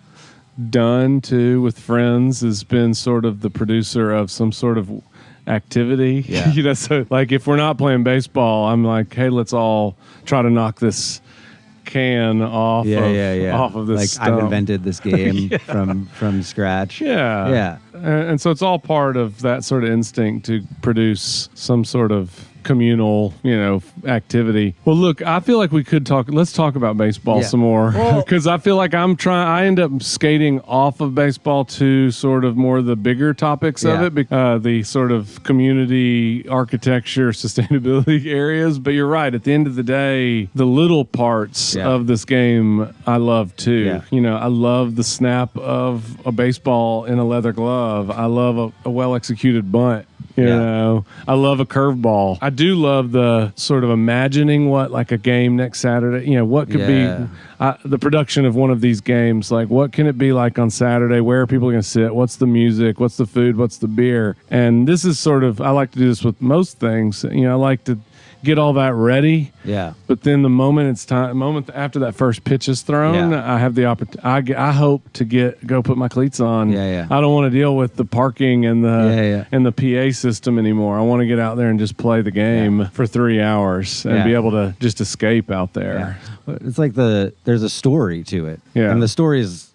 done too with friends, has been sort of the producer of some sort of activity. So like if we're not playing baseball, I'm like, hey, let's all try to knock this can off of this like stump. I've invented this game from scratch. And so it's all part of that sort of instinct to produce some sort of communal, activity. Well, look, I feel like we could let's talk about baseball some more, because I feel like I end up skating off of baseball to sort of more the bigger topics of it, the sort of community architecture, sustainability areas. But you're right. At the end of the day, the little parts of this game I love too. I love the snap of a baseball in a leather glove. I love a well-executed bunt. I love a curveball. I do love the sort of imagining what like a game next Saturday, what could be the production of one of these games. Like, what can it be like on Saturday? Where are people going to sit? What's the music? What's the food? What's the beer? And this is sort of, I like to do this with most things. I like to get all that ready. But then the moment after that first pitch is thrown, I have the opportunity. I hope to go put my cleats on. I don't want to deal with the parking and the PA system anymore. I want to get out there and just play the game for 3 hours and be able to just escape out there. It's like there's a story to it. And the story is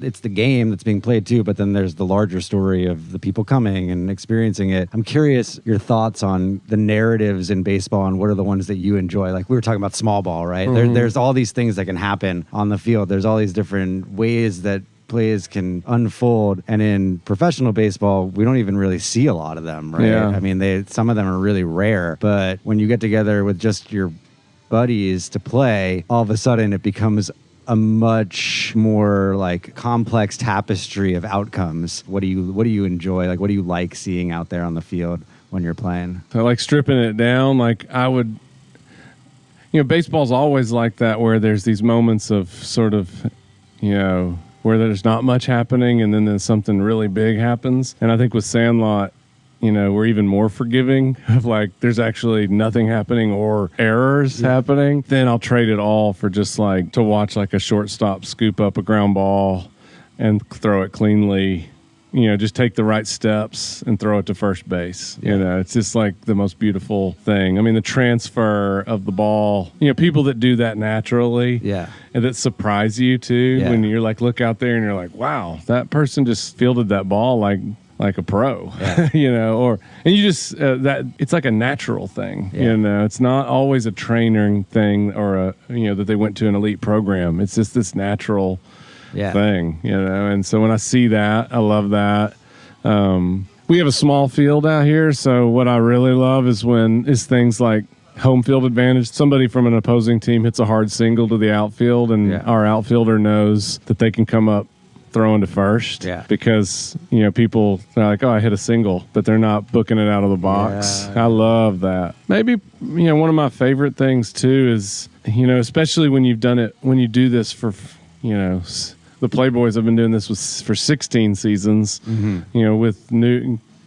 it's the game that's being played too, but then there's the larger story of the people coming and experiencing it. I'm curious your thoughts on the narratives in baseball and what are the ones that you enjoy. Like we were talking about small ball, right? There's all these things that can happen on the field. There's all these different ways that plays can unfold, and in professional baseball we don't even really see a lot of them, right? I mean, some of them are really rare, but when you get together with just your buddies to play, all of a sudden it becomes a much more like complex tapestry of outcomes. What do you enjoy? Like, what do you like seeing out there on the field when you're playing? I like stripping it down. Like I would, baseball's always like that, where there's these moments of sort of, where there's not much happening and then something really big happens. And I think with Sandlot, we're even more forgiving of like there's actually nothing happening or errors happening. Then I'll trade it all for just like to watch like a shortstop scoop up a ground ball and throw it cleanly. Just take the right steps and throw it to first base. It's just like the most beautiful thing. I mean, the transfer of the ball, people that do that naturally and that surprise you too, when you're like, look out there and you're like, wow, that person just fielded that ball like a pro, and you just that it's like a natural thing. It's not always a training thing or that they went to an elite program. It's just this natural thing, and so when I see that, I love that. We have a small field out here, so what I really love is things like home field advantage. Somebody from an opposing team hits a hard single to the outfield, and our outfielder knows that they can come up throwing to first because people are like, oh, I hit a single, but they're not booking it out of the box. I love that. Maybe one of my favorite things too is especially when you do this for the Playboys have been doing this for 16 seasons. With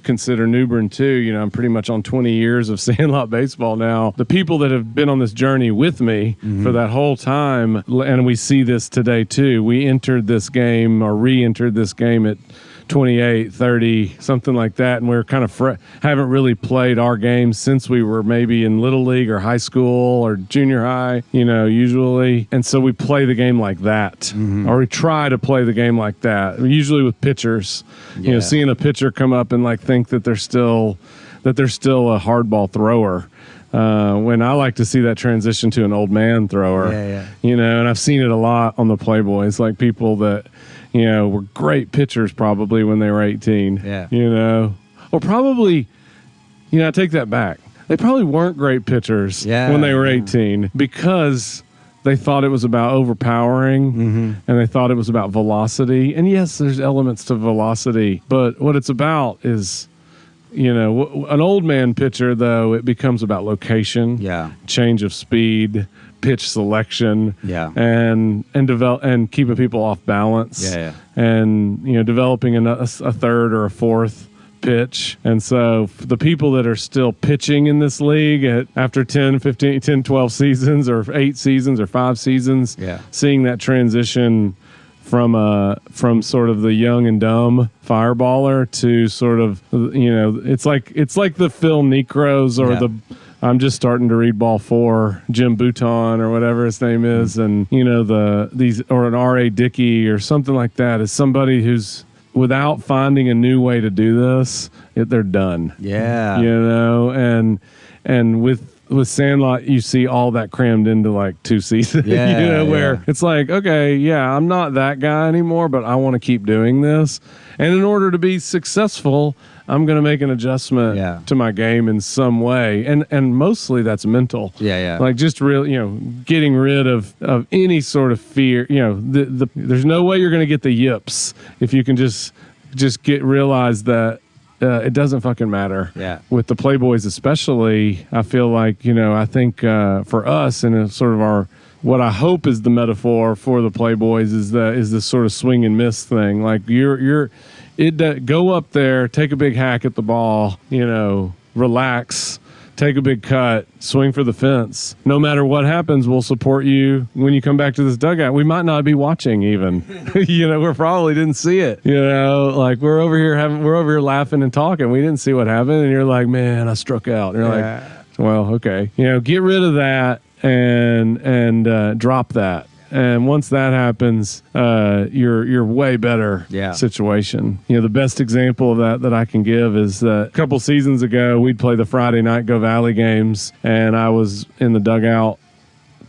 consider New Bern too. I'm pretty much on 20 years of Sandlot baseball now. The people that have been on this journey with me for that whole time, and we see this today too. We entered this game or re-entered this game at 28, 30, something like that, and we're kind of haven't really played our games since we were maybe in little league or high school or junior high, usually. And so we play the game like that, or we try to play the game like that, usually with pitchers. Seeing a pitcher come up and like think that they're still a hardball thrower. When I like to see that transition to an old man thrower, and I've seen it a lot on the Playboys, like people that were great pitchers probably when they were 18. Or probably, I take that back. They probably weren't great pitchers when they were 18 because they thought it was about overpowering and they thought it was about velocity. And yes, there's elements to velocity, but what it's about is, an old man pitcher, though, it becomes about location, change of speed, pitch selection, and develop and keeping people off balance, and developing a third or a fourth pitch. And so the people that are still pitching in this league after 10, 12 seasons or 8 seasons or 5 seasons, seeing that transition from sort of the young and dumb fireballer to sort of it's like the Phil Necros or the I'm just starting to read Ball 4, Jim Bouton or whatever his name is, and these or an R.A. Dickey or something like that is somebody who's without finding a new way to do this, they're done. And And with Sandlot, you see all that crammed into like 2 seasons, where it's like, okay, yeah, I'm not that guy anymore, but I want to keep doing this. And in order to be successful, I'm going to make an adjustment to my game in some way. And mostly that's mental. Like just getting rid of any sort of fear. There's no way you're going to get the yips if you can just realize that it doesn't fucking matter. With the Playboys especially, I feel like, I think for us and sort of what I hope is the metaphor for the Playboys is this sort of swing and miss thing. Like go up there, take a big hack at the ball, relax, take a big cut, swing for the fence. No matter what happens, we'll support you when you come back to this dugout. We might not be watching even. We probably didn't see it. Like we're over here laughing and talking. We didn't see what happened, and you're like, man, I struck out. And you're like, well, okay. Get rid of that and drop that. And once that happens, you're way better situation. The best example of that I can give is that a couple seasons ago, we'd play the Friday night Go Valley games, and I was in the dugout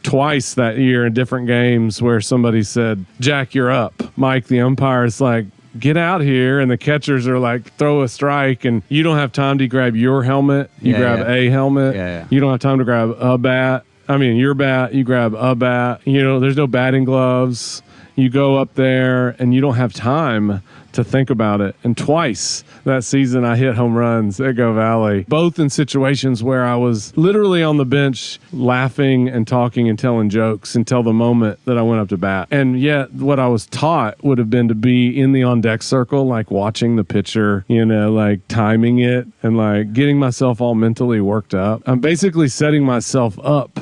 twice that year in different games where somebody said, Jack, you're up. Mike, the umpire, is like, get out here, and the catchers are like, throw a strike, and you don't have time to grab your helmet. You grab a helmet. You don't have time to grab a bat. Your bat, you grab a bat. There's no batting gloves. You go up there, and you don't have time to think about it. And twice that season, I hit home runs at Go Valley, both in situations where I was literally on the bench laughing and talking and telling jokes until the moment that I went up to bat. And yet what I was taught would have been to be in the on-deck circle, like watching the pitcher, like timing it and like getting myself all mentally worked up. I'm basically setting myself up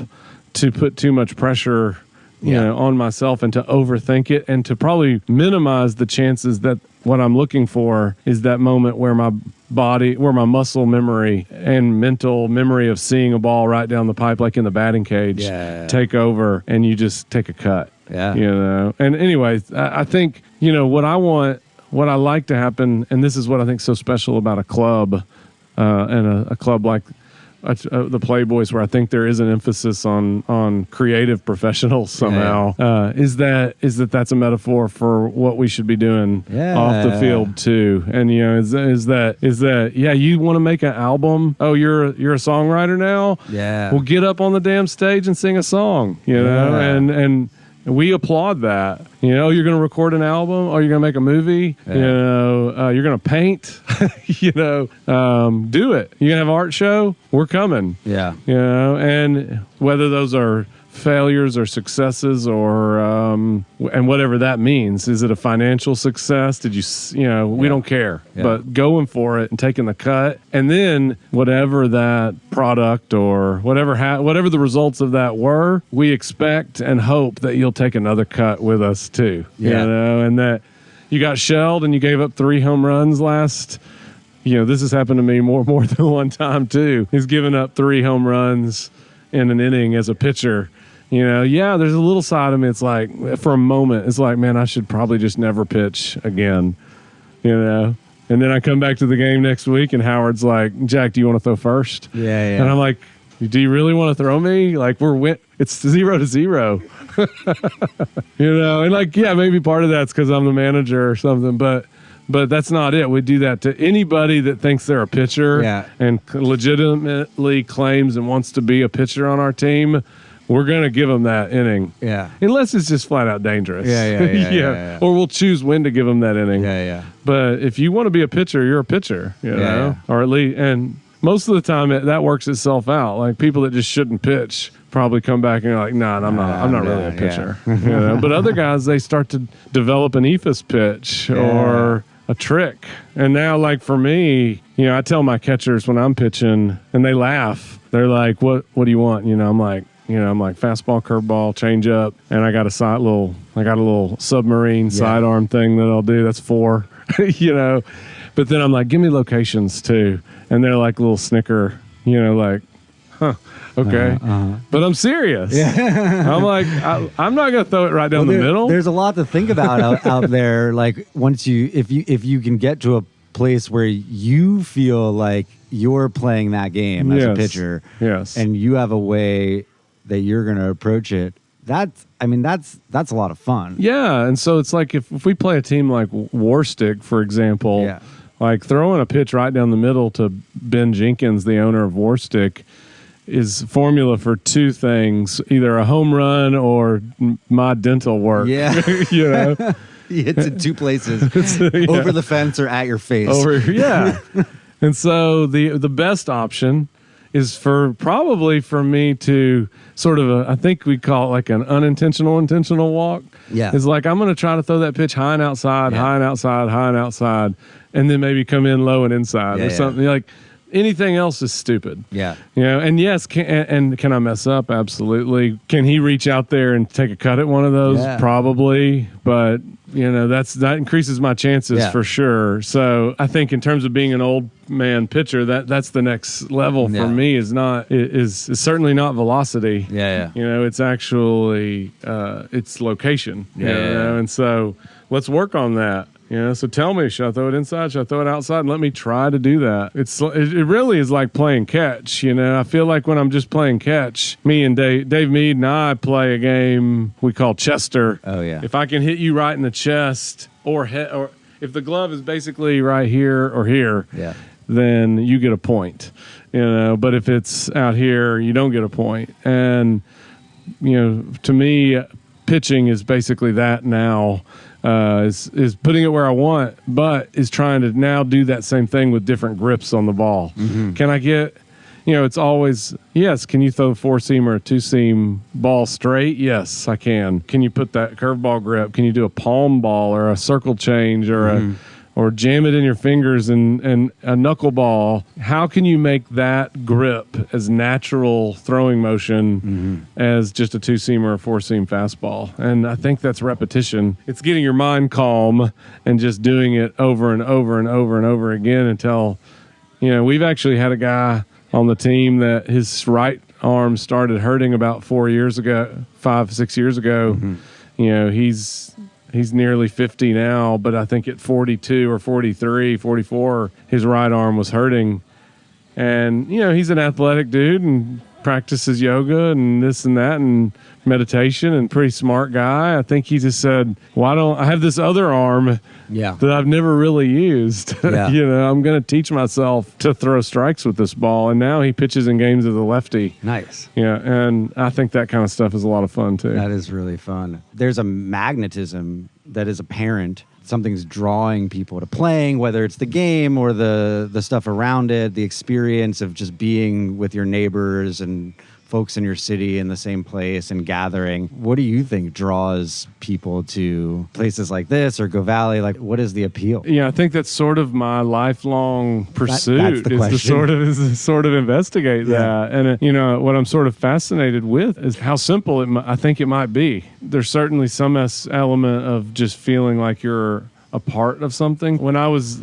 to put too much pressure on myself and to overthink it and to probably minimize the chances that what I'm looking for is that moment where my muscle memory and mental memory of seeing a ball right down the pipe, like in the batting cage, take over and you just take a cut. And anyways, I think, what I like to happen, and this is what I think is so special about a club and a club like the Playboys, where I think there is an emphasis on creative professionals somehow, is that's a metaphor for what we should be doing off the field too. And is that you want to make an album? Oh, you're a songwriter now? Well, get up on the damn stage and sing a song. And we applaud that. You're going to record an album, or you're going to make a movie. You're going to paint. Do it. You're going to have an art show. We're coming. And whether those are failures or successes or and whatever that means. Is it a financial success? Did we don't care, but going for it and taking the cut, and then whatever that product or whatever the results of that were, we expect and hope that you'll take another cut with us too. And that you got shelled and you gave up 3 home runs last. This has happened to me more than one time too. He's given up 3 home runs in an inning as a pitcher. There's a little side of me. It's like, for a moment, it's like, man, I should probably just never pitch again, And then I come back to the game next week, and Howard's like, Jack, do you want to throw first? And I'm like, do you really want to throw me? Like, it's 0-0. And like, maybe part of that's because I'm the manager or something, but that's not it. We do that to anybody that thinks they're a pitcher and legitimately claims and wants to be a pitcher on our team. We're going to give them that inning. Unless it's just flat out dangerous. Or we'll choose when to give them that inning. But if you want to be a pitcher, you're a pitcher, Or at least, and most of the time that works itself out. Like people that just shouldn't pitch probably come back and you're like, nah, I'm not really a pitcher. But other guys, they start to develop an ephus pitch or a trick. And now, like for me, I tell my catchers when I'm pitching and they laugh. They're like, what do you want? I'm like, fastball, curveball, change up, and I got a little submarine sidearm thing that I'll do. That's 4, But then I'm like, give me locations too, and they're like a little snicker, like, huh, okay. But I'm serious. I'm like, I'm not gonna throw it right down the middle. There's a lot to think about out there. Like if you can get to a place where you feel like you're playing that game as a Yes. pitcher, Yes. and you have a way that you're going to approach it. That's a lot of fun. Yeah, and so it's like if we play a team like Warstick, for example, Yeah. like throwing a pitch right down the middle to Ben Jenkins, the owner of Warstick, is formula for two things: either a home run or my dental work. Yeah. You know, He hits in two places, yeah. over the fence or at your face. yeah. And so the best option is probably for me to sort of I think we call it like an unintentional intentional walk. Yeah. It's like I'm going to try to throw that pitch high and outside, Yeah. high and outside, high and outside, and then maybe come in low and inside Yeah, or yeah. something. Like anything else is stupid. Yeah. You know, and yes, can I mess up? Absolutely. Can he reach out there and take a cut at one of those? Yeah. Probably, but you know, that increases my chances Yeah. for sure. So I think in terms of being an old man pitcher, that's the next level Yeah. for me. Is certainly not velocity. Yeah. You know, it's actually it's location. Yeah, You yeah, know? yeah. And so let's work on that. You know, so tell me, should I throw it inside? Should I throw it outside? And let me try to do that. It really is like playing catch. You know, I feel like when I'm just playing catch, me and Dave Mead and I play a game we call Chester. Oh, yeah. If I can hit you right in the chest or if the glove is basically right here or here, Yeah. then you get a point. You know, but if it's out here, you don't get a point. And you know, to me, pitching is basically that now. Is putting it where I want, but is trying to now do that same thing with different grips on the ball. Mm-hmm. Can I get, you know, it's always, yes, can you throw a four-seam or a two-seam ball straight? Yes, I can. Can you put that curveball grip? Can you do a palm ball or a circle change or or jam it in your fingers and a knuckleball? How can you make that grip as natural throwing motion as just a two-seam or a four-seam fastball? And I think that's repetition. It's getting your mind calm and just doing it over and over and over and over again until, you know, we've actually had a guy on the team that his right arm started hurting about 5, 6 years ago. You know, he's nearly 50 now, but I think at 42 or 43, 44, his right arm was hurting. And, you know, he's an athletic dude and practices yoga and this and that and meditation and pretty smart guy. I think he just said, why don't I have this other arm Yeah. that I've never really used? Yeah. You know, I'm going to teach myself to throw strikes with this ball. And now he pitches in games as a lefty. Nice. Yeah, and I think that kind of stuff is a lot of fun too. That is really fun. There's a magnetism that is apparent. Something's drawing people to playing, whether it's the game or the stuff around it, the experience of just being with your neighbors and folks in your city in the same place and gathering. What do you think draws people to places like this or Go Valley? Like, what is the appeal? Yeah, I think that's sort of my lifelong pursuit that's the is question. to sort of investigate that. And you know, what I'm sort of fascinated with is how simple I think it might be. There's certainly some element of just feeling like you're a part of something. When I was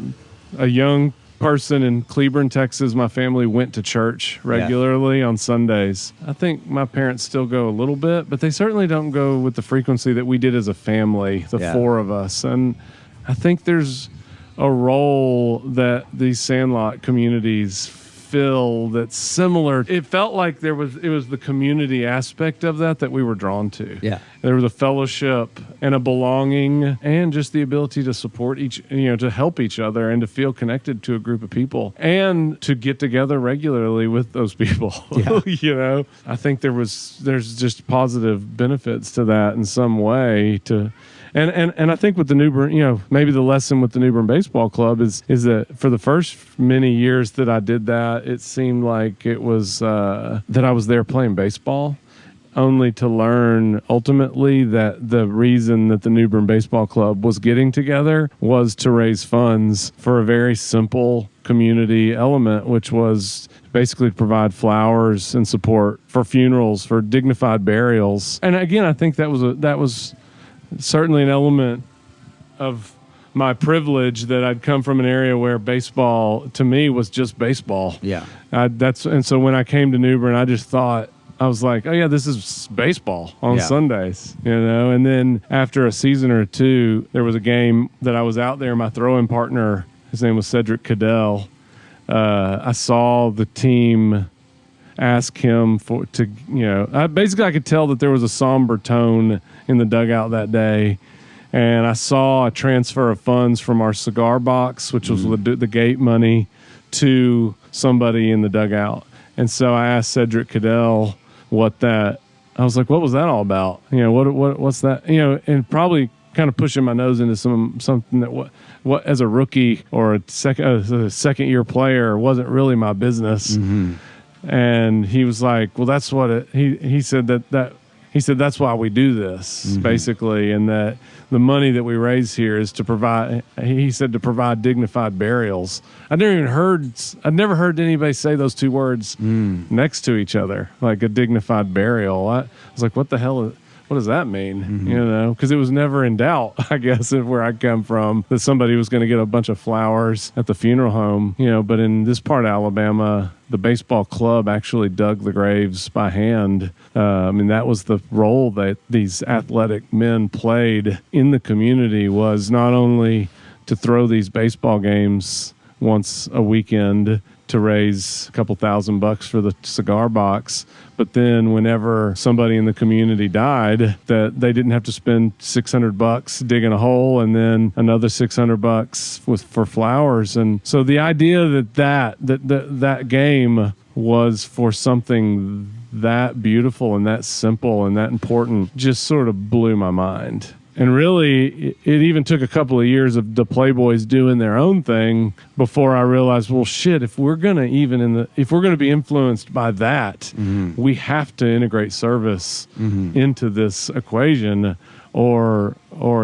a young person in Cleburne, Texas, my family went to church regularly on Sundays. I think my parents still go a little bit, but they certainly don't go with the frequency that we did as a family, the four of us. And I think there's a role that these Sandlot communities fill that's similar. It felt like it was the community aspect of that we were drawn to. Yeah. There was a fellowship and a belonging and just the ability to support to help each other and to feel connected to a group of people and to get together regularly with those people. Yeah. You know, I think there's just positive benefits to that in some way and I think with the New Bern, you know, maybe the lesson with the New Bern Baseball Club is that for the first many years that I did that, it seemed like it was that I was there playing baseball, only to learn ultimately that the reason that the New Bern Baseball Club was getting together was to raise funds for a very simple community element, which was basically to provide flowers and support for funerals, for dignified burials. And again, I think that was certainly an element of my privilege that I'd come from an area where baseball to me was just baseball. Yeah. And so when I came to New Bern, I just thought, I was like, oh yeah, this is baseball on Sundays, you know? And then after a season or two, there was a game that I was out there. My throwing partner his name was Cedric Cadell. I saw the team ask him I could tell that there was a somber tone in the dugout that day. And I saw a transfer of funds from our cigar box, which was the gate money, to somebody in the dugout. And so I asked Cedric Cadell I was like, what was that all about? What's that? And probably kind of pushing my nose into something that what as a rookie or a second year player wasn't really my business. Mm-hmm. And he was like, well, that's what he said he said that's why we do this, basically, and that the money that we raise here is to provide dignified burials. I'd never heard anybody say those two words next to each other, like a dignified burial. I was like, what the hell what does that mean? Mm-hmm. Because it was never in doubt, I guess, where I come from, that somebody was going to get a bunch of flowers at the funeral home. But in this part of Alabama, the baseball club actually dug the graves by hand. That was the role that these athletic men played in the community, was not only to throw these baseball games once a weekend to raise a couple $1,000 for the cigar box, but then whenever somebody in the community died, that they didn't have to spend $600 digging a hole and then another $600 for flowers. And so the idea that game was for something that beautiful and that simple and that important just sort of blew my mind. And really, it even took a couple of years of the Playboys doing their own thing before I realized, well, shit, if we're going to be influenced by that, we have to integrate service into this equation, or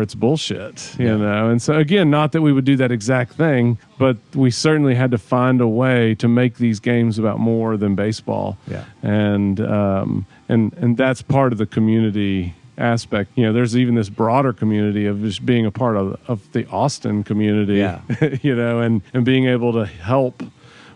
it's bullshit, you know? And so again, not that we would do that exact thing, but we certainly had to find a way to make these games about more than baseball. Yeah. And that's part of the community aspect. There's even this broader community of just being a part of the Austin community, and being able to help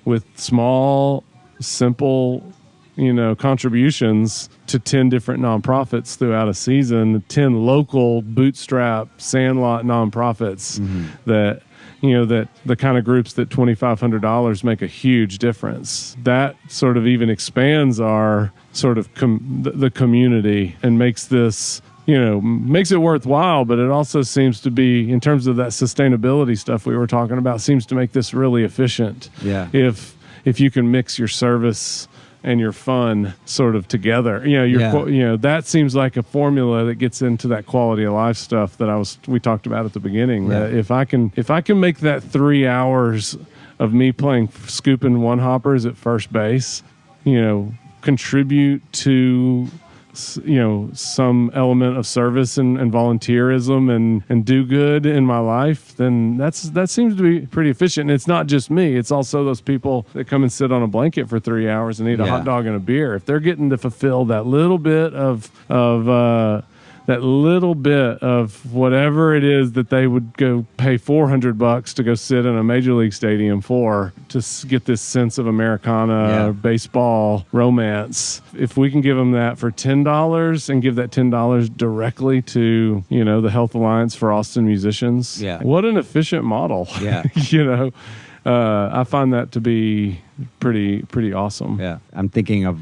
with small, simple, contributions to 10 different nonprofits throughout a season, 10 local bootstrap sandlot nonprofits that the kind of groups that $2,500 make a huge difference. That sort of even expands our sort of the community and makes this, makes it worthwhile, but it also seems to be, in terms of that sustainability stuff we were talking about, seems to make this really efficient. Yeah. If you can mix your service and your fun sort of together, that seems like a formula that gets into that quality of life stuff that we talked about at the beginning. Yeah. That if I can make that 3 hours of me playing scooping one hoppers at first base, contribute to some element of service and volunteerism and do good in my life, then that seems to be pretty efficient. And it's not just me, it's also those people that come and sit on a blanket for 3 hours and eat a hot dog and a beer. If they're getting to fulfill that little bit of whatever it is that they would go pay $400 to go sit in a major league stadium for, to get this sense of Americana, baseball romance. If we can give them that for $10 and give that $10 directly to, the Health Alliance for Austin Musicians, what an efficient model. Yeah. I find that to be pretty awesome. Yeah. I'm thinking of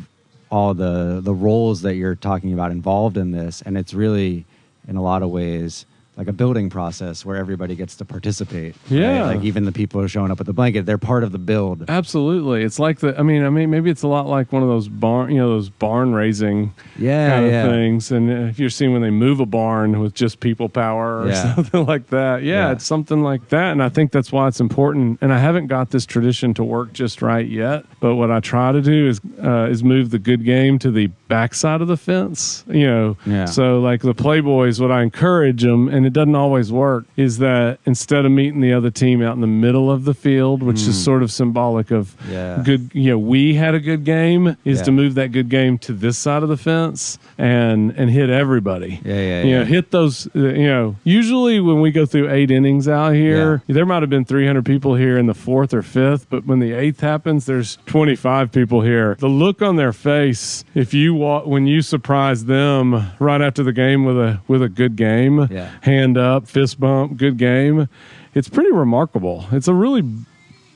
all the roles that you're talking about involved in this, and it's really, in a lot of ways, like a building process where everybody gets to participate. Yeah. Right? Like even the people who are showing up at the blanket, they're part of the build. Absolutely. It's like maybe it's a lot like one of those barn raising kind of things. And if you're seeing when they move a barn with just people power or something like that. Yeah, it's something like that. And I think that's why it's important. And I haven't got this tradition to work just right yet. But what I try to do is move the good game to the backside of the fence. So like the Playboys, what I encourage them, and it doesn't always work, is that instead of meeting the other team out in the middle of the field, which is sort of symbolic of good, we had a good game, is to move that good game to this side of the fence and hit everybody. Hit those, usually when we go through 8 innings out here, there might have been 300 people here in the 4th or 5th, but when the 8th happens, there's 25 people here. The look on their face, when you surprise them right after the game with a good game, hand up, fist bump, good game, it's pretty remarkable.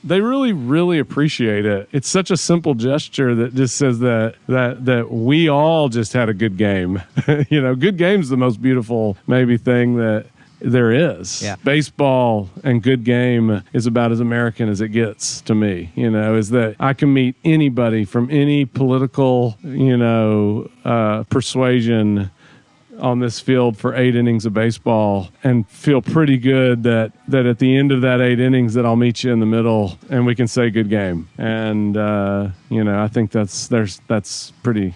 They really appreciate it. It's such a simple gesture that just says that we all just had a good game. Good game's the most beautiful maybe thing that there is. Yeah. Baseball and good game is about as American as it gets to me, is that I can meet anybody from any political, persuasion on this field for 8 innings of baseball and feel pretty good that at the end of that 8 innings that I'll meet you in the middle and we can say good game. And, I think that's pretty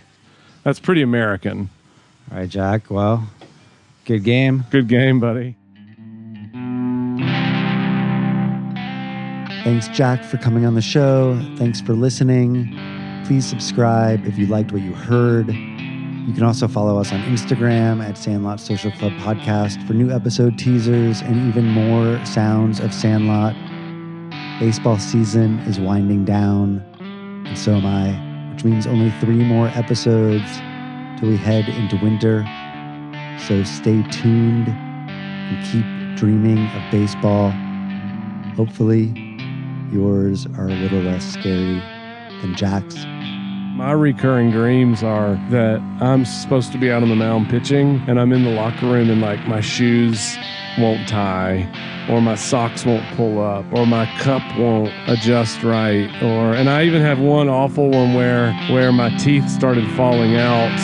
American. All right, Jack. Well, good game. Good game, buddy. Thanks, Jack, for coming on the show. Thanks for listening. Please subscribe if you liked what you heard. You can also follow us on Instagram at Sandlot Social Club Podcast for new episode teasers and even more sounds of Sandlot. Baseball season is winding down, and so am I, which means only 3 more episodes till we head into winter. So stay tuned and keep dreaming of baseball. Hopefully, yours are a little less scary than Jack's. My recurring dreams are that I'm supposed to be out on the mound pitching and I'm in the locker room and like my shoes won't tie or my socks won't pull up or my cup won't adjust right and I even have one awful one where my teeth started falling out